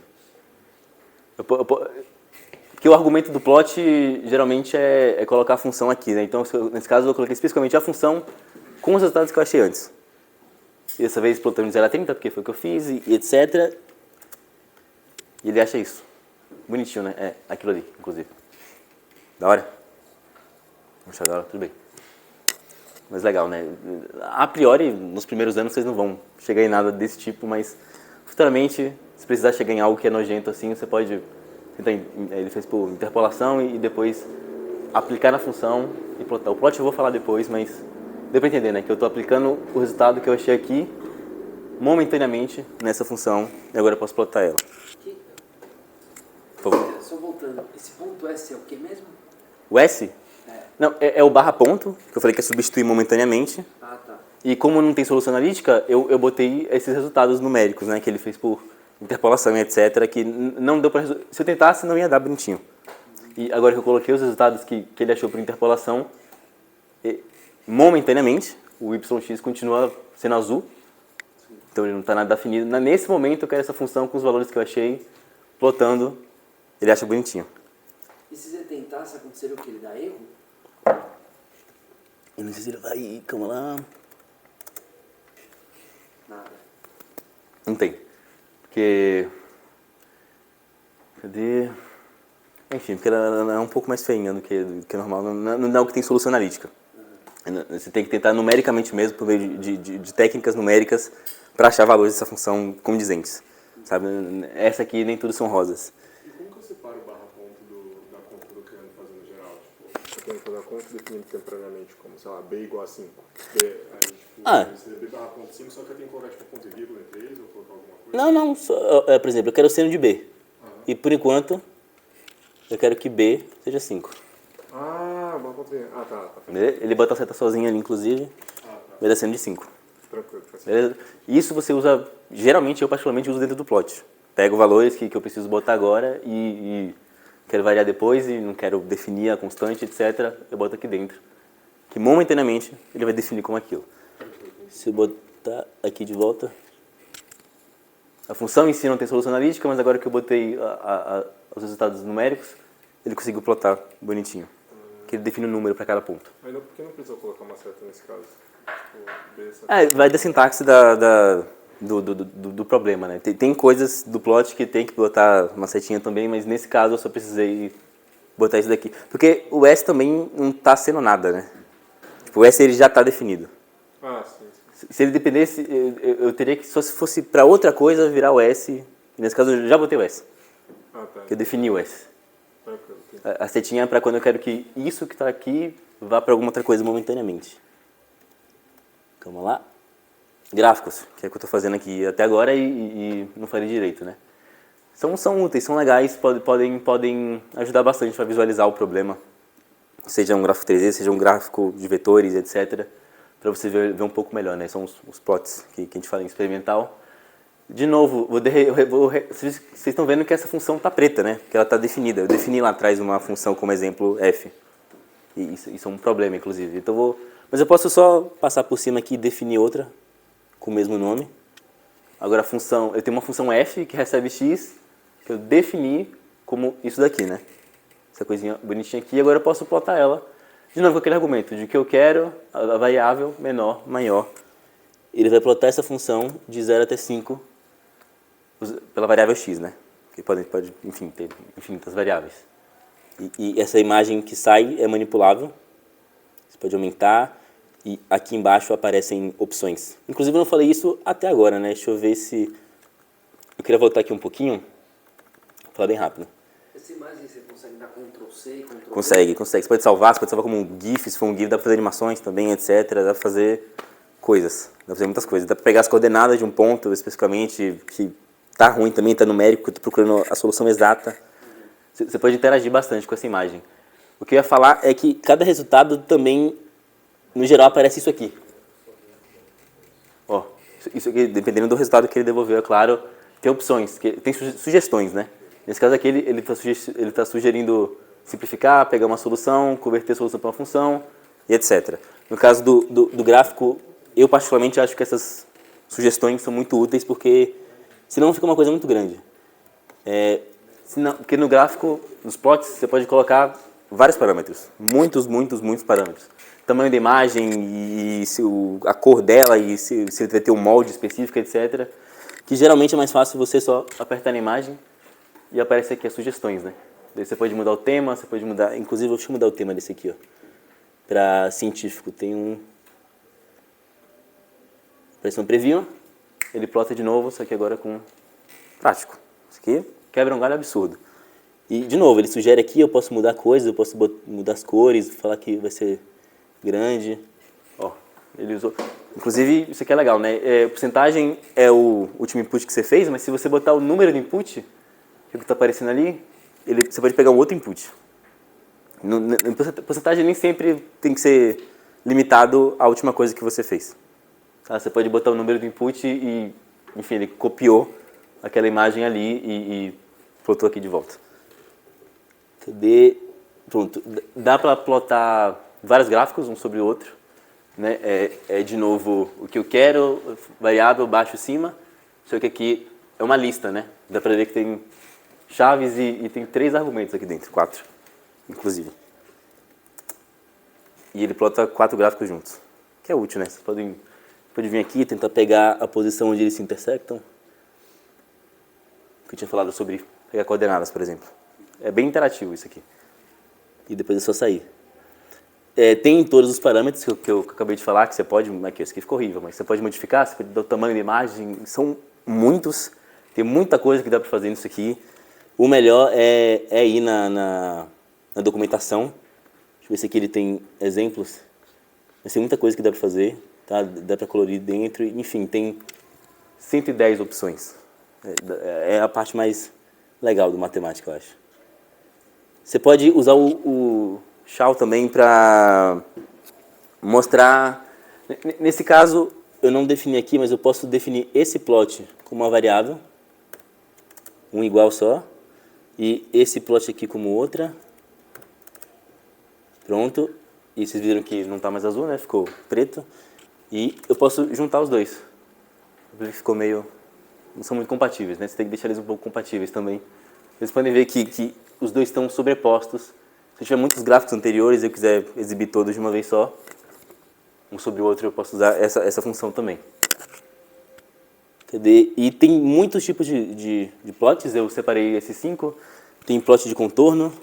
Porque o argumento do plot, geralmente, é colocar a função aqui. Né? Então, nesse caso, eu coloquei especificamente a função com os resultados que eu achei antes. E dessa vez, plotando de 0 a 30, porque foi o que eu fiz, e etc. E ele acha isso. Bonitinho, né? É, aquilo ali, inclusive. Da hora? Vamos achar da hora? Tudo bem. Mas legal, né? A priori, nos primeiros anos, vocês não vão chegar em nada desse tipo, mas futuramente, se precisar chegar em algo que é nojento assim, você pode tentar... Ele fez por interpolação e depois aplicar na função e plotar. O plot eu vou falar depois, mas deu pra entender, né? Que eu estou aplicando o resultado que eu achei aqui momentaneamente nessa função e agora eu posso plotar ela. Por favor. Só voltando, esse ponto S é o que mesmo? O S? Não, é o barra ponto, que eu falei que é substituir momentaneamente. Ah, tá. E como não tem solução analítica, eu botei esses resultados numéricos, né, que ele fez por interpolação e etc, que não deu para resolver. Se eu tentasse, não ia dar bonitinho. E agora que eu coloquei os resultados que ele achou por interpolação, momentaneamente, o yx continua sendo azul, então ele não está nada definido. Nesse momento, eu quero essa função com os valores que eu achei, plotando, ele acha bonitinho. E se você tentasse acontecer o que? Ele dá erro? Eu não sei se ele vai... Calma lá... Nada. Não tem. Porque... Cadê? Enfim, porque ela é um pouco mais feinha do que normal. Não é o que tem solução analítica. Você tem que tentar numericamente mesmo, por meio de técnicas numéricas, para achar valores dessa função condizentes. Sabe? Essa aqui nem tudo são rosas. E como que eu separo o barra ponto da conta do que eu ando fazendo no geral? Tipo, tem que fazer a conta definindo temporariamente como, sei lá, B igual a 5. B, aí, tipo, Ah. B barra ponto 5, só que eu tenho que colocar tipo ponto e vírgula entre eles ou colocar alguma coisa? Não, por exemplo, eu quero o seno de B. E por enquanto, eu quero que B seja 5. Ah, barra ponto e vírgula. Ah, tá. Ele bota a seta sozinha ali, inclusive, vai dar seno de 5. Tranquilo, faz sentido. Beleza? Isso você usa, geralmente eu particularmente uso dentro do plot. Pego valores que eu preciso botar agora e quero variar depois e não quero definir a constante, etc. Eu boto aqui dentro. Que momentaneamente ele vai definir como aquilo. Se eu botar aqui de volta... A função em si não tem solução analítica, mas agora que eu botei os resultados numéricos, ele conseguiu plotar bonitinho. Que ele define um número para cada ponto. Mas por que não precisa colocar uma seta nesse caso? Tipo, B, seta. Vai da sintaxe do problema, né? Tem coisas do plot que tem que botar uma setinha também, mas nesse caso eu só precisei botar isso daqui. Porque o S também não está sendo nada, né? Tipo, o S ele já está definido. Ah, sim. Se ele dependesse, eu teria que, só se fosse para outra coisa, virar o S. E nesse caso eu já botei o S, Ah, tá. que eu defini o S. Tranquilo. Entendi. A setinha é para quando eu quero que isso que está aqui vá para alguma outra coisa momentaneamente. Calma lá. Gráficos, que é o que eu estou fazendo aqui até agora e não falei direito, né? São úteis, são legais, podem ajudar bastante para visualizar o problema. Seja um gráfico 3D, seja um gráfico de vetores, etc. Para você ver um pouco melhor, né? São os plots que a gente fala em experimental. De novo, vocês estão vendo que essa função está preta, né? Que ela está definida. Eu defini lá atrás uma função como exemplo f. E isso é um problema, inclusive. Então mas eu posso só passar por cima aqui e definir outra com o mesmo nome. Agora eu tenho uma função f que recebe x, que eu defini como isso daqui, né? Essa coisinha bonitinha aqui. E agora eu posso plotar ela. De novo, com aquele argumento de que eu quero a variável menor, maior. Ele vai plotar essa função de 0 até 5 pela variável x, né? Que pode enfim, ter infinitas variáveis. E essa imagem que sai é manipulável. Você pode aumentar e aqui embaixo aparecem opções. Inclusive eu não falei isso até agora, né? Deixa eu ver se... Eu queria voltar aqui um pouquinho. Vou falar bem rápido. Essa imagem você consegue dar Ctrl+C, Ctrl+V? Consegue. Você pode salvar como um GIF, se for um GIF, dá para fazer animações também, etc. Dá para fazer coisas, dá para fazer muitas coisas. Dá para pegar as coordenadas de um ponto especificamente, que tá ruim também, tá numérico, tô procurando a solução exata. Você pode interagir bastante com essa imagem. O que eu ia falar é que cada resultado também, no geral, aparece isso aqui. Ó, isso aqui, dependendo do resultado que ele devolveu, é claro, tem opções, tem sugestões, né? Nesse caso aqui, ele tá sugerindo simplificar, pegar uma solução, converter a solução para uma função, e etc. No caso do gráfico, eu particularmente acho que essas sugestões são muito úteis, porque senão fica uma coisa muito grande. Porque no gráfico, nos plots, você pode colocar vários parâmetros. Muitos parâmetros. Tamanho da imagem, e a cor dela, e se ele vai ter um molde específico, etc. Que geralmente é mais fácil você só apertar na imagem e aparece aqui as sugestões, né? Daí você pode mudar o tema, você pode mudar... Inclusive, deixa eu mudar o tema desse aqui, ó. Para científico, tem um... Aparece um preview, ele plota de novo, só que agora com prático. Isso aqui quebra um galho absurdo. E, de novo, ele sugere aqui, eu posso mudar coisas, eu posso mudar as cores, falar que vai ser grande. Ó, ele usou... Inclusive, isso aqui é legal, né? Porcentagem é o último input que você fez, mas se você botar o número do input, que está aparecendo ali, você pode pegar um outro input. Porcentagem nem sempre tem que ser limitado à última coisa que você fez. Tá? Você pode botar o número do input e, enfim, ele copiou aquela imagem ali e plotou aqui de volta. Pronto. Dá para plotar vários gráficos, um sobre o outro. Né? De novo, o que eu quero, variável, baixo, cima. Só que aqui é uma lista, né? Dá para ver que tem chaves e tem 3 argumentos aqui dentro, 4, inclusive. E ele plota 4 gráficos juntos, que é útil, né? Você pode vir aqui e tentar pegar a posição onde eles se intersectam. Que eu tinha falado sobre pegar coordenadas, por exemplo. É bem interativo isso aqui. E depois é só sair. Tem todos os parâmetros que eu acabei de falar, que você pode... Aqui, esse aqui ficou horrível, mas você pode modificar, você pode dar o tamanho da imagem. São muitos. Tem muita coisa que dá para fazer nisso aqui. O melhor é ir na documentação. Deixa eu ver se aqui ele tem exemplos. Mas tem muita coisa que dá para fazer, tá? Dá para colorir dentro, enfim, tem 110 opções. É a parte mais legal do matemática, eu acho. Você pode usar o shell também para mostrar... Nesse caso, eu não defini aqui, mas eu posso definir esse plot como uma variável, um igual só, e esse plot aqui como outra. Pronto. E vocês viram que não está mais azul, né? Ficou preto. E eu posso juntar os dois. Ficou meio... Não são muito compatíveis, né? Você tem que deixar eles um pouco compatíveis também. Vocês podem ver que os dois estão sobrepostos. Se eu tiver muitos gráficos anteriores e eu quiser exibir todos de uma vez só, um sobre o outro, eu posso usar essa função também. Cadê? E tem muitos tipos de plots. Eu separei esses 5. Tem plot de contorno.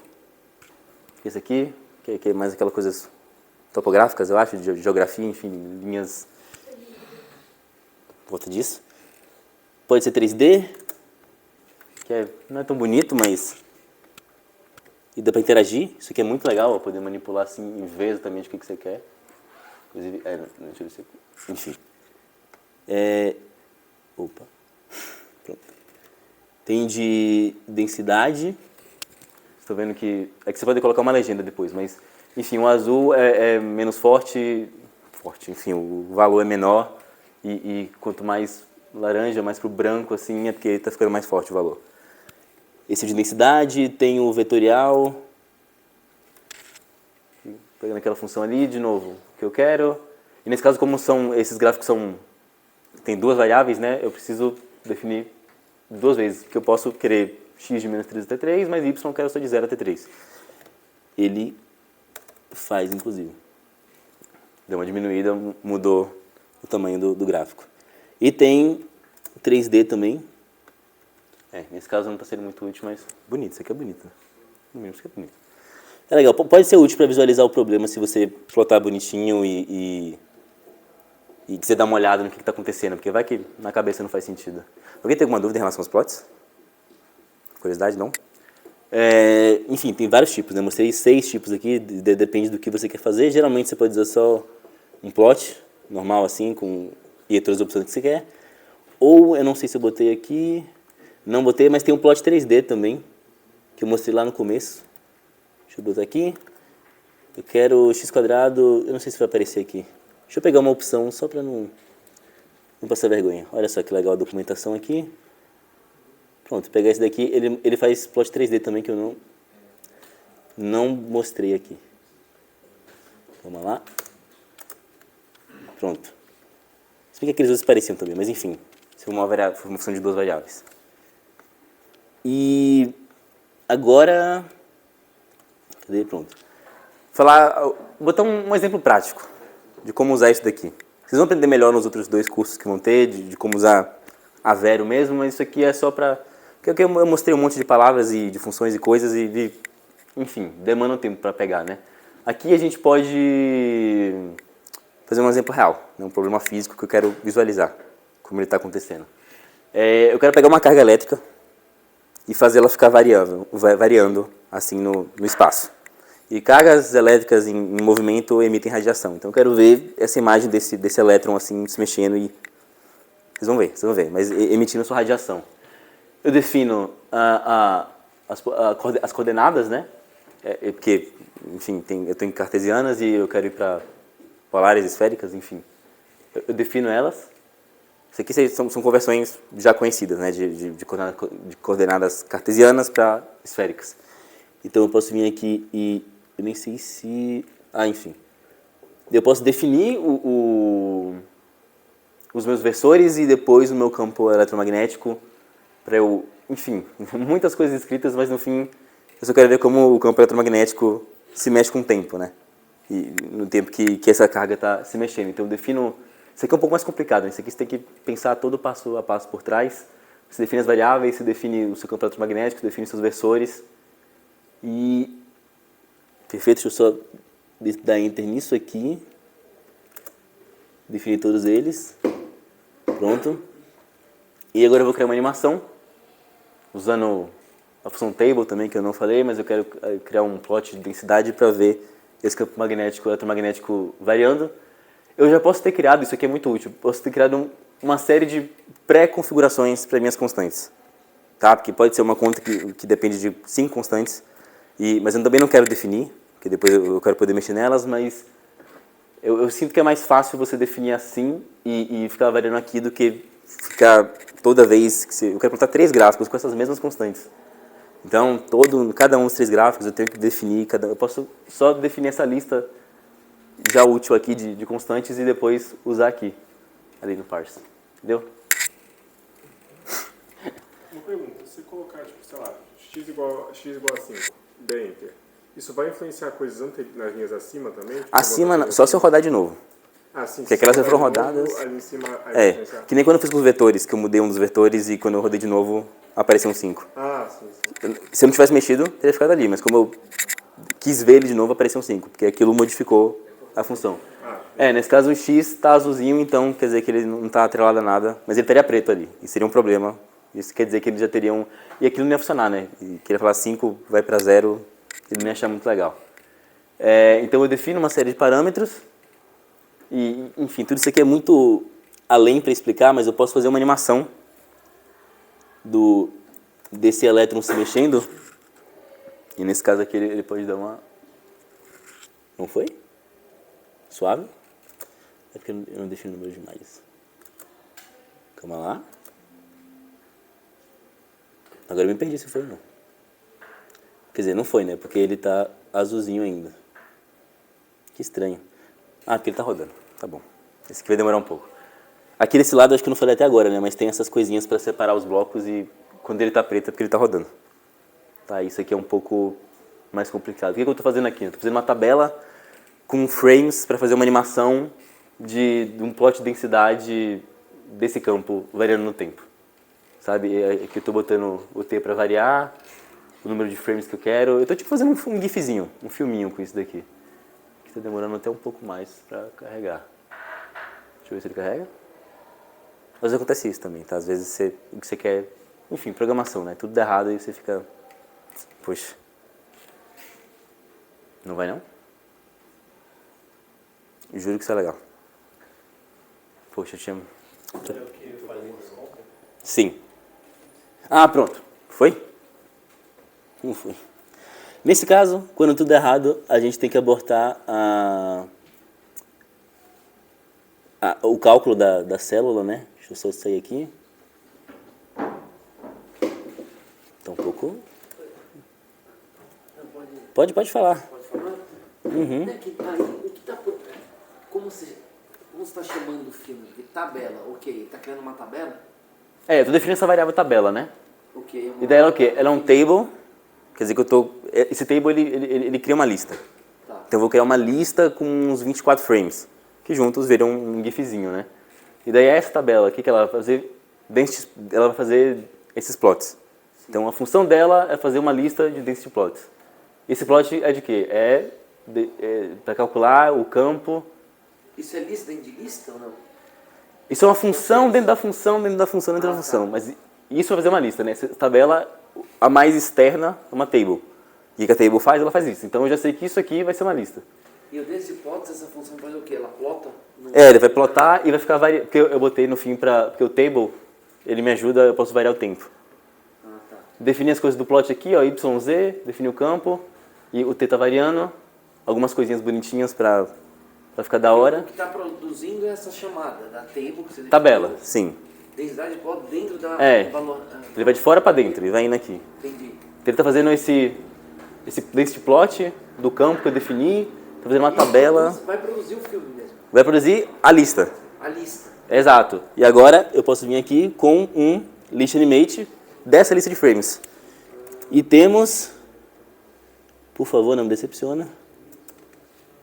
Esse aqui, que é mais aquela coisa topográficas, eu acho, de geografia, enfim, linhas... Volta disso. Pode ser 3D, que não é tão bonito, mas... E dá para interagir. Isso aqui é muito legal, ó, poder manipular assim, e ver exatamente o que você quer. Inclusive, deixa eu ver se... Enfim. Opa. Pronto. Tem de densidade. Estou vendo que... É que você pode colocar uma legenda depois, mas... Enfim, o azul é menos forte, enfim, o valor é menor. E quanto mais laranja, mais para o branco, assim, é porque está ficando mais forte o valor. Esse de densidade, tem o vetorial. Pegando aquela função ali, de novo, o que eu quero. E nesse caso, como esses gráficos tem 2 variáveis, né? Eu preciso definir 2 vezes, porque eu posso querer x de menos 3 até 3, mas y eu quero só de 0 até 3. Ele faz, inclusive. Deu uma diminuída, mudou o tamanho do gráfico. E tem 3D também. Nesse caso não está sendo muito útil, mas bonito. Isso aqui é bonito. No mínimo, isso aqui é bonito. É legal. Pode ser útil para visualizar o problema se você plotar bonitinho e quiser dar uma olhada no que está acontecendo, porque vai que na cabeça não faz sentido. Alguém tem alguma dúvida em relação aos plots? Curiosidade, não? Enfim, tem vários tipos, né? Mostrei 6 tipos aqui, depende do que você quer fazer. Geralmente você pode usar só um plot, normal assim, e todas as opções que você quer. Ou, eu não sei se eu botei aqui, não botei, mas tem um plot 3D também, que eu mostrei lá no começo. Deixa eu botar aqui. Eu quero x², eu não sei se vai aparecer aqui. Deixa eu pegar uma opção só para não passar vergonha. Olha só que legal a documentação aqui. Pronto, pegar esse daqui, ele faz plot 3D também, que eu não mostrei aqui. Vamos lá. Pronto. Se bem que aqueles outros pareciam também, mas enfim. Isso é uma função de 2 variáveis. E agora... Cadê? Pronto. Botar um exemplo prático de como usar isso daqui. Vocês vão aprender melhor nos outros 2 cursos que vão ter, de como usar a Vero mesmo, mas isso aqui é só para... Porque eu mostrei um monte de palavras e de funções e coisas enfim, demanda um tempo para pegar, né? Aqui a gente pode fazer um exemplo real, né? Um problema físico que eu quero visualizar, como ele está acontecendo. Eu quero pegar uma carga elétrica e fazer ela ficar variando assim no espaço. E cargas elétricas em movimento emitem radiação. Então eu quero ver essa imagem desse elétron assim se mexendo e... Vocês vão ver, mas emitindo sua radiação. Eu defino as coordenadas, né? Porque, enfim, eu estou em cartesianas e eu quero ir para polares, esféricas, enfim. Eu defino elas. Isso aqui são conversões já conhecidas, né? De coordenadas cartesianas para esféricas. Então eu posso vir aqui e... Eu nem sei se... enfim. Eu posso definir os meus versores e depois o meu campo eletromagnético para eu... Enfim, muitas coisas escritas, mas no fim eu só quero ver como o campo eletromagnético se mexe com o tempo, né? E no tempo que essa carga está se mexendo. Então eu defino... Isso aqui é um pouco mais complicado, né? Isso aqui você tem que pensar todo passo a passo por trás. Você define as variáveis, você define o seu campo eletromagnético, você define seus versores. E... Perfeito, deixa eu só dar Enter nisso aqui. Definir todos eles. Pronto. E agora eu vou criar uma animação, usando a função table também, que eu não falei, mas eu quero criar um plot de densidade para ver esse campo magnético, eletromagnético variando, eu já posso ter criado, isso aqui é muito útil, posso ter criado uma série de pré-configurações para minhas constantes. Tá? Porque pode ser uma conta que depende de 5 constantes, mas eu também não quero definir, porque depois eu quero poder mexer nelas, mas eu sinto que é mais fácil você definir assim e ficar variando aqui do que ficar toda vez que eu quero montar 3 gráficos com essas mesmas constantes. Então, cada um dos 3 gráficos eu tenho que definir, eu posso só definir essa lista já útil aqui de constantes e depois usar aqui, ali no parse. Entendeu? Uma pergunta, se colocar, tipo, sei lá, x igual a 5, der Enter, isso vai influenciar coisas nas linhas acima também? Tipo, Acima, só se eu rodar de novo. Ah, sim. Porque aquelas já foram rodadas. Ali em cima, aí influenciar. Que nem quando eu fiz com os vetores, que eu mudei um dos vetores e quando eu rodei de novo, apareceu um 5. Ah, sim. Se eu não tivesse mexido, teria ficado ali, mas como eu quis ver ele de novo, apareceu um 5, porque aquilo modificou a função. Nesse caso o x está azulzinho, então quer dizer que ele não está atrelado a nada, mas ele estaria preto ali, e seria um problema. Isso quer dizer que ele já teria um... E aquilo não ia funcionar, né? E queria falar 5 vai para 0, ele não ia achar muito legal. Então eu defino uma série de parâmetros, e enfim, tudo isso aqui é muito além para explicar, mas eu posso fazer uma animação desse elétron se mexendo, e nesse caso aqui ele pode dar uma... Não foi? Suave? É porque eu não defino números demais. Calma lá. Agora eu me perdi se foi ou não. Quer dizer, não foi, né? Porque ele tá azulzinho ainda. Que estranho. Ah, porque ele tá rodando. Tá bom. Esse aqui vai demorar um pouco. Aqui desse lado eu acho que eu não falei até agora, né? Mas tem essas coisinhas para separar os blocos e quando ele tá preto é porque ele tá rodando. Tá, isso aqui é um pouco mais complicado. O que eu tô fazendo aqui? Eu tô fazendo uma tabela com frames para fazer uma animação de um plot de densidade desse campo variando no tempo. Sabe? Aqui eu estou botando o T para variar, o número de frames que eu quero. Eu estou tipo fazendo um gifzinho, um filminho com isso daqui. Que está demorando até um pouco mais para carregar. Deixa eu ver se ele carrega. Às vezes acontece isso também, tá? Às vezes o que você quer... Enfim, programação, né? Tudo dá errado e você fica... Poxa. Não vai não? Eu juro que isso é legal. Poxa, eu tinha... Sim. Ah, pronto. Foi? Não foi. Nesse caso, quando tudo é errado, a gente tem que abortar o cálculo da célula, né? Deixa eu só sair aqui. Tá um pouco... Pode falar. Pode falar? Uhum. O que tá por... Como você está chamando o filme? De tabela, ok. Está criando uma tabela? Eu tô definindo essa variável tabela, né? Ok. E daí ela é o quê? Ela é um table, quer dizer que eu tô... Esse table, ele cria uma lista. Tá. Então eu vou criar uma lista com uns 24 frames, que juntos viram um gifzinho, né? E daí essa tabela, o que ela vai fazer? Ela vai fazer esses plots. Sim. Então a função dela é fazer uma lista de density plots. Esse plot é de quê? Para calcular o campo... Isso é lista dentro de lista ou não? Isso é uma função dentro da função, dentro da função, dentro da função. Tá. Mas isso vai fazer uma lista, né? Essa tabela, a mais externa, é uma table. E o que a table faz? Ela faz isso. Então eu já sei que isso aqui vai ser uma lista. E o density plots, essa função faz o quê? Ela plota? Ele vai plotar e vai ficar variando. Porque eu botei no fim porque o table, ele me ajuda, eu posso variar o tempo. Ah, tá. Definir as coisas do plot aqui, ó, YZ, definir o campo, e o T tá variando, algumas coisinhas bonitinhas para ficar da hora. O que está produzindo é essa chamada da table que você Tabela, definiu. sim. Densidade de plot dentro da... valor. Ele vai de fora para dentro, ele vai indo aqui. Entendi. Ele está fazendo esse plot do campo que eu defini, está fazendo uma tabela. Vai produzir o filme mesmo. Vai produzir a lista. A lista. Exato. E agora eu posso vir aqui com um list animate dessa lista de frames. E temos... Por favor, não me decepciona.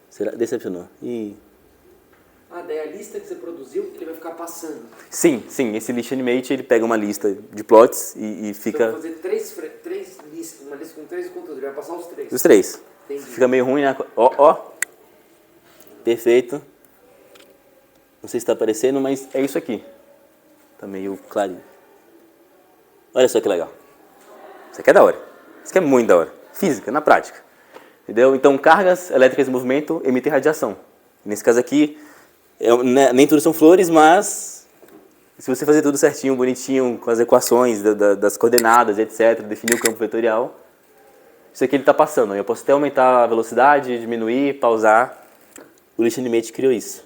Será? Decepcionou. Daí a lista que você produziu, ele vai ficar passando. Sim. Esse list animate, ele pega uma lista de plots e fica... Então, fazer três listas, uma lista com 3 conteúdos, ele vai passar os 3. Os 3. Entendi. Fica meio ruim, né? Ó. Perfeito. Não sei se está aparecendo, mas é isso aqui. Tá meio clarinho. Olha só que legal. Isso aqui é da hora. Isso aqui é muito da hora. Física, na prática. Entendeu? Então, cargas elétricas em movimento emitem radiação. Nesse caso aqui, nem tudo são flores, mas se você fazer tudo certinho, bonitinho, com as equações das coordenadas, etc., definir o campo vetorial, isso aqui ele está passando. Eu posso até aumentar a velocidade, diminuir, pausar. O Listenmate criou isso.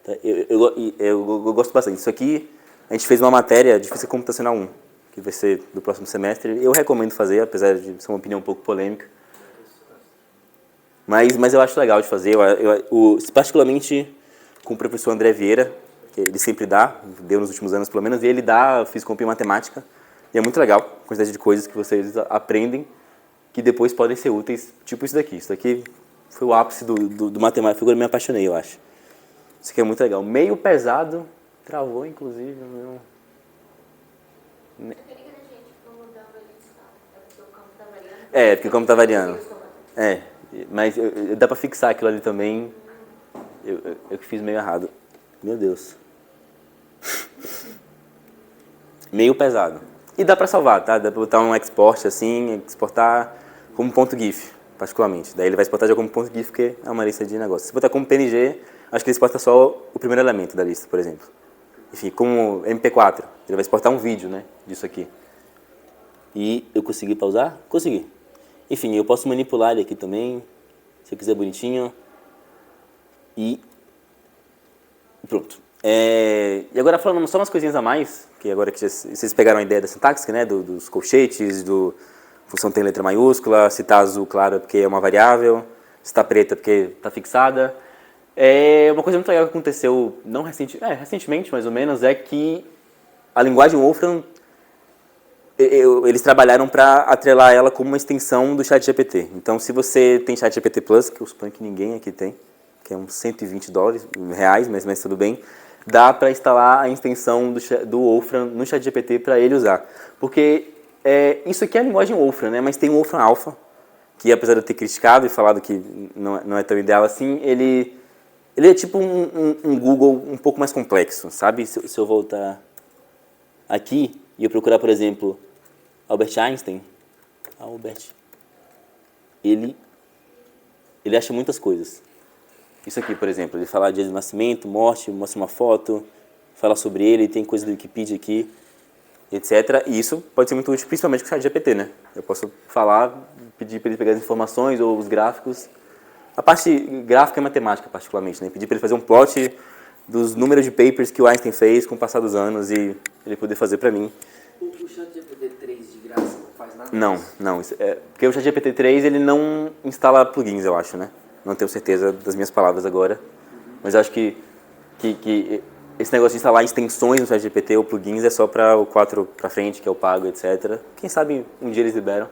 Tá? Eu gosto bastante. Isso aqui, a gente fez uma matéria de Física Computacional 1, que vai ser do próximo semestre. Eu recomendo fazer, apesar de ser uma opinião um pouco polêmica. Mas eu acho legal de fazer, particularmente com o professor André Vieira, que ele sempre deu nos últimos anos pelo menos, e ele dá Física e Matemática, e é muito legal a quantidade de coisas que vocês aprendem que depois podem ser úteis, tipo isso daqui. Isso daqui foi o ápice do matemática, foi quando eu me apaixonei, eu acho. Isso aqui é muito legal. Meio pesado, travou inclusive. Porque o campo está variando. Mas dá para fixar aquilo ali também. Eu que fiz meio errado. Meu Deus. Meio pesado. E dá para salvar, tá? Dá para botar um export assim, exportar como ponto GIF, particularmente. Daí ele vai exportar já como ponto GIF, porque é uma lista de negócios. Se botar como PNG, acho que ele exporta só o primeiro elemento da lista, por exemplo. Enfim, como MP4, ele vai exportar um vídeo, né, disso aqui. E eu consegui pausar? Consegui. Enfim, eu posso manipular ele aqui também, se eu quiser bonitinho. E pronto. E agora falando só umas coisinhas a mais, que agora que vocês pegaram a ideia da sintaxe, né, dos colchetes, função tem letra maiúscula, se está azul, claro, é porque é uma variável, se está preta, é porque está fixada. Uma coisa muito legal que aconteceu, não recentemente mais ou menos, é que a linguagem Wolfram, eles trabalharam para atrelar ela como uma extensão do ChatGPT. Então, se você tem ChatGPT Plus, que eu suponho que ninguém aqui tem, que é uns $120, mas tudo bem, dá para instalar a extensão do Wolfram no ChatGPT para ele usar. Porque isso aqui é a linguagem Wolfram, né? Mas tem o Wolfram Alpha, que apesar de eu ter criticado e falado que não é tão ideal assim, ele é tipo um Google um pouco mais complexo, sabe? Se eu voltar aqui e eu procurar, por exemplo, Albert Einstein, ele acha muitas coisas. Isso aqui, por exemplo, ele fala dia de nascimento, morte, mostra uma foto, fala sobre ele, tem coisa do Wikipedia aqui, etc. E isso pode ser muito útil, principalmente com o ChatGPT, né? Eu posso falar, pedir para ele pegar as informações ou os gráficos. A parte gráfica e matemática, particularmente, né? Pedir para ele fazer um plot dos números de papers que o Einstein fez com o passar dos anos e ele poder fazer para mim. O ChatGPT 3 de graça não faz nada? Não. Porque o ChatGPT 3 ele não instala plugins, eu acho, né? Não tenho certeza das minhas palavras agora, mas eu acho que esse negócio de instalar extensões no ChatGPT ou plugins é só para o 4 para frente, que é o pago, etc. Quem sabe um dia eles liberam,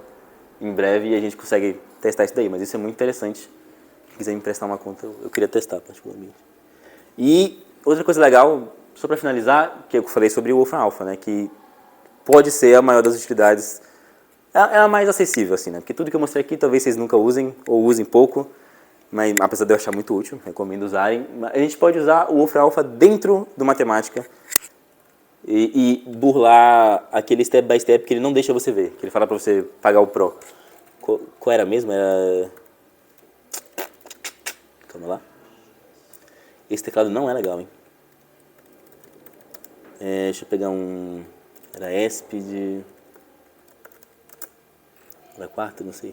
em breve, e a gente consegue testar isso daí, mas isso é muito interessante. Quem quiser me emprestar uma conta, eu queria testar particularmente. E outra coisa legal, só para finalizar, que eu falei sobre o Wolfram Alpha, né, que pode ser a maior das utilidades, é a mais acessível, assim, né, porque tudo que eu mostrei aqui talvez vocês nunca usem, ou usem pouco, mas apesar de eu achar muito útil, recomendo usarem. A gente pode usar o Wolfram Alpha dentro do Matemática e burlar aquele step by step que ele não deixa você ver, que ele fala para você pagar o Pro. Qual era mesmo? Era... Calma lá. Esse teclado não é legal, hein? Deixa eu pegar um... Era ESP de... Era quarto, não sei.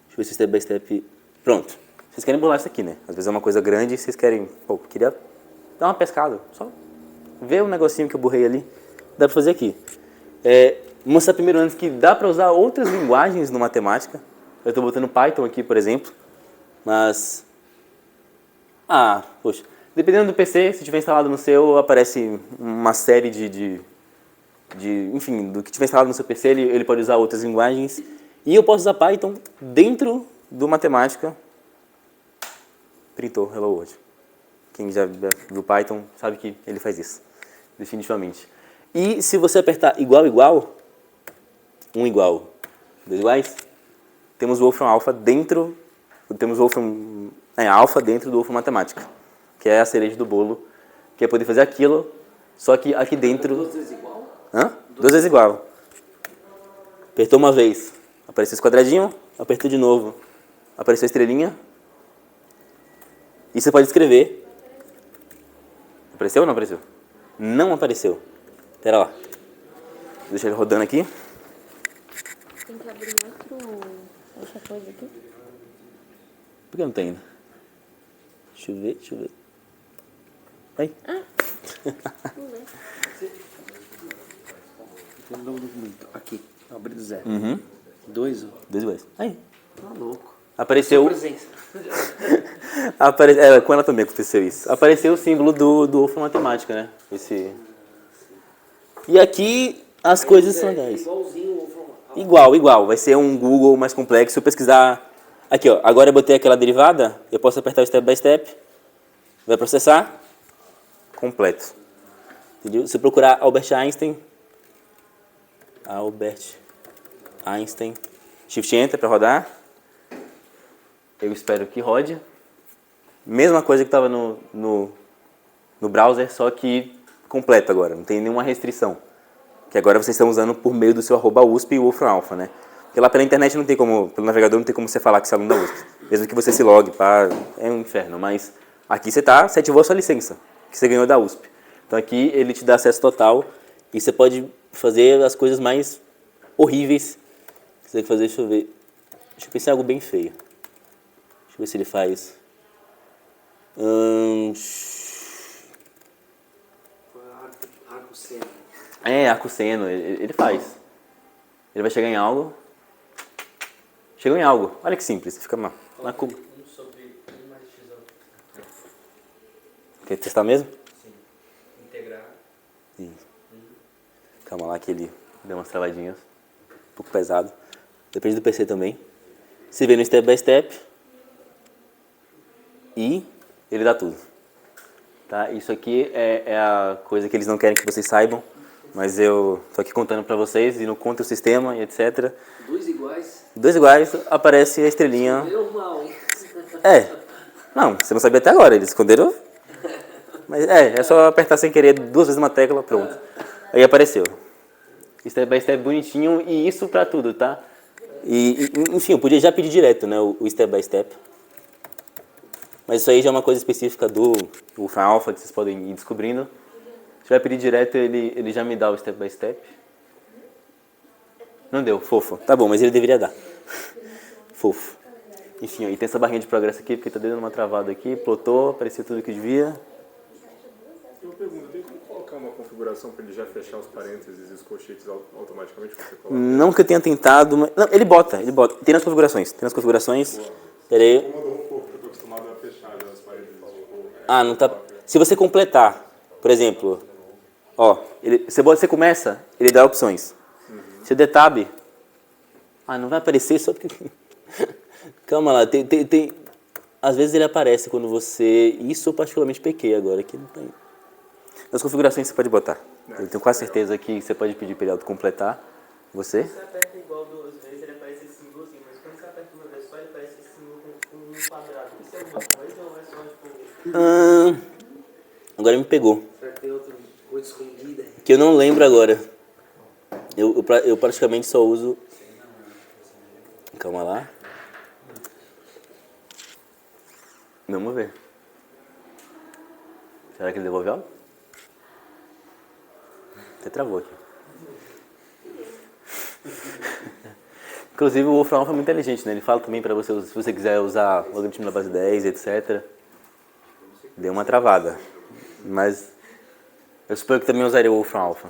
Deixa eu ver se step by step... Pronto. Vocês querem burlar isso aqui, né? Às vezes é uma coisa grande e vocês querem... Pô, queria dar uma pescada. Só ver um negocinho que eu burrei ali. Dá pra fazer aqui. Vou mostrar primeiro antes que dá pra usar outras linguagens no Matemática. Eu tô botando Python aqui, por exemplo. Mas... poxa. Dependendo do PC, se tiver instalado no seu, aparece uma série enfim, do que tiver instalado no seu PC, ele pode usar outras linguagens. E eu posso usar Python dentro do Matemática. Printou, Hello World. Quem já viu Python sabe que ele faz isso, definitivamente. E se você apertar igual, um igual, dois iguais, temos o Wolfram Alpha dentro, temos o Wolfram Alpha dentro do Wolfram Matemática, que é a cereja do bolo, que é poder fazer aquilo, só que aqui dentro... Duas vezes igual? Duas vezes igual. Apertou uma vez, apareceu esse quadradinho, apertou de novo. apareceu a estrelinha. E você pode escrever. Apareceu ou não apareceu? Não apareceu. Espera lá. Deixa ele rodando aqui. Tem que abrir outra coisa aqui. Por que não tem ainda? Deixa eu ver. Vai. Tem um novo documento. Aqui, abrir do zero. Uhum. 2, ó. 2 iguais. Aí. Tá louco. Apareceu. Presença. Com ela também aconteceu isso. Apareceu o símbolo do Wolfram Matemática, né? E aqui as coisas são legais. Igualzinho o Wolfram. Igual. Vai ser um Google mais complexo. Se eu pesquisar... Aqui, ó. Agora eu botei aquela derivada. Eu posso apertar o step by step. Vai processar. Completo. Entendeu? Se eu procurar Albert Einstein... Shift Enter para rodar. Eu espero que rode. Mesma coisa que estava no browser, só que completo agora. Não tem nenhuma restrição. Que agora vocês estão usando por meio do seu @USP e o Wolfram Alpha, né? Porque lá pela internet não tem como, pelo navegador não tem como você falar que você é aluno da USP. Mesmo que você se logue, é um inferno. Mas aqui você ativou a sua licença, que você ganhou da USP. Então aqui ele te dá acesso total e você pode fazer as coisas mais horríveis que você tem que fazer. Deixa eu ver. Deixa eu pensar em algo bem feio. Deixa eu ver se ele faz. Arco seno. Arco seno, ele faz. Ele vai chegar em algo. Chegou em algo. Olha que simples, fica na cuba. Quer testar mesmo? Sim. Integrar. Isso. Calma lá que ele deu umas travadinhas. Um pouco pesado. Depende do PC também. Você vê no step by step. E ele dá tudo. Tá? Isso aqui é a coisa que eles não querem que vocês saibam. Mas eu tô aqui contando para vocês. E no contra o sistema e etc. 2 iguais. 2 iguais, aparece a estrelinha. Deu mal, hein? Não, você não sabia até agora. Eles esconderam. Mas é só apertar sem querer 2 vezes uma tecla, pronto. Aí apareceu. Step by step bonitinho e isso pra tudo, tá? Enfim, eu podia já pedir direto, né, o step by step. Mas isso aí já é uma coisa específica do Wolfram Alpha que vocês podem ir descobrindo. Se vai pedir direto, ele já me dá o step by step. Não deu, fofo. Tá bom, mas ele deveria dar. Fofo. Enfim, ó, e tem essa barrinha de progresso aqui, porque tá dando uma travada aqui, plotou, apareceu tudo que devia. Eu pergunto, tem como colocar uma configuração para ele já fechar os parênteses e os colchetes automaticamente? Quando você coloca? Não que eu tenha tentado, mas... Não, ele bota. Tem nas configurações. Pera aí. Incomodou um pouco, eu estou acostumado a fechar já os parênteses. Não tá... Se você completar, por exemplo, ó, você começa, ele dá opções. Se eu der tab, não vai aparecer só porque... Calma lá, tem... Às vezes ele aparece quando você... Isso eu particularmente pequei agora, que não tem... Nas configurações você pode botar. Eu tenho quase certeza que você pode pedir para ele autocompletar. Você? Você aperta igual 2 vezes, ele aparece esse símbolozinho, mas quando você aperta uma vez só, ele aparece esse símbolo com um quadrado. Isso é alguma coisa ou é só tipo... Agora me pegou. Será que tem outra coisa escondida? Que eu não lembro agora. Eu praticamente só uso... Calma lá. Vamos ver. Será que ele devolveu algo? Até travou aqui. Inclusive o Wolfram Alpha é muito inteligente, né? Ele fala também para você, se você quiser usar o algoritmo da base 10, etc. Deu uma travada. Mas eu suponho que também usaria o Wolfram Alpha.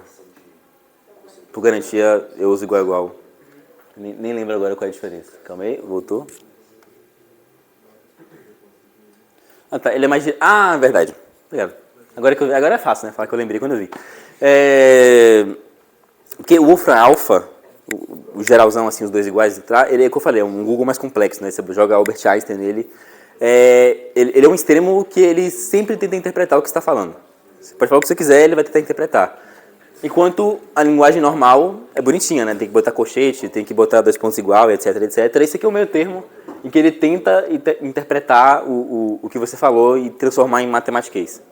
Por garantia, eu uso igual. Nem lembro agora qual é a diferença. Calma aí, voltou. Tá, ele é mais... verdade. Obrigado. Agora é fácil, né? Falar que eu lembrei quando eu vi. Porque o Wolfram Alpha, o geralzão, assim, os 2 iguais, ele é, como eu falei, é um Google mais complexo, né? Você joga Albert Einstein nele. Ele é um extremo que ele sempre tenta interpretar o que você está falando. Você pode falar o que você quiser, ele vai tentar interpretar. Enquanto a linguagem normal é bonitinha, né? Tem que botar colchete, tem que botar 2 pontos igual, etc, etc. Esse aqui é o meio termo em que ele tenta interpretar o que você falou e transformar em matematiquês.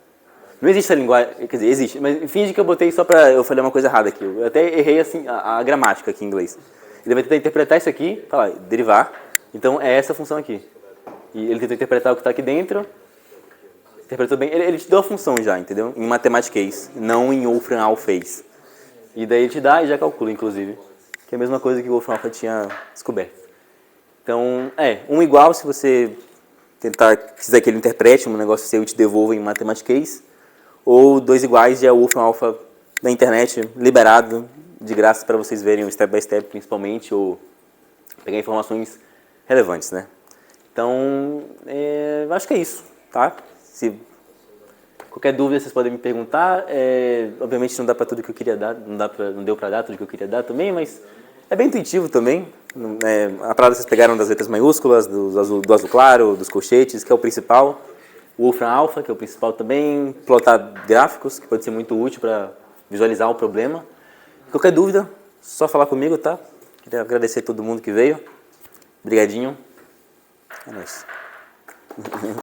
Não existe essa linguagem, quer dizer, existe, mas finge que eu botei só para eu falei uma coisa errada aqui. Eu até errei assim a gramática aqui em inglês. Ele vai tentar interpretar isso aqui, falar, derivar, Então é essa a função aqui. E ele tentou interpretar o que está aqui dentro, interpretou bem. Ele te deu a função já, entendeu? Em mathematics, não em Wolfram Alphas. E daí ele te dá e já calcula, inclusive. Que é a mesma coisa que o Wolfram Alpha tinha descoberto. Então, um igual se você quiser que ele interprete um negócio seu e te devolva em mathematics. Ou 2 iguais já é o Wolfram Alpha na internet, liberado, de graça para vocês verem o step by step, principalmente, ou pegar informações relevantes, né? Então, acho que é isso, tá? Se qualquer dúvida vocês podem me perguntar. Obviamente não dá para tudo que eu queria dar, não deu para dar tudo que eu queria dar também, mas é bem intuitivo também. A parada vocês pegaram das letras maiúsculas, do azul claro, dos colchetes, que é o principal. O Wolfram Alpha, que é o principal também. Plotar gráficos, que pode ser muito útil para visualizar o problema. Qualquer dúvida, só falar comigo, tá? Queria agradecer a todo mundo que veio. Obrigadinho. É nóis.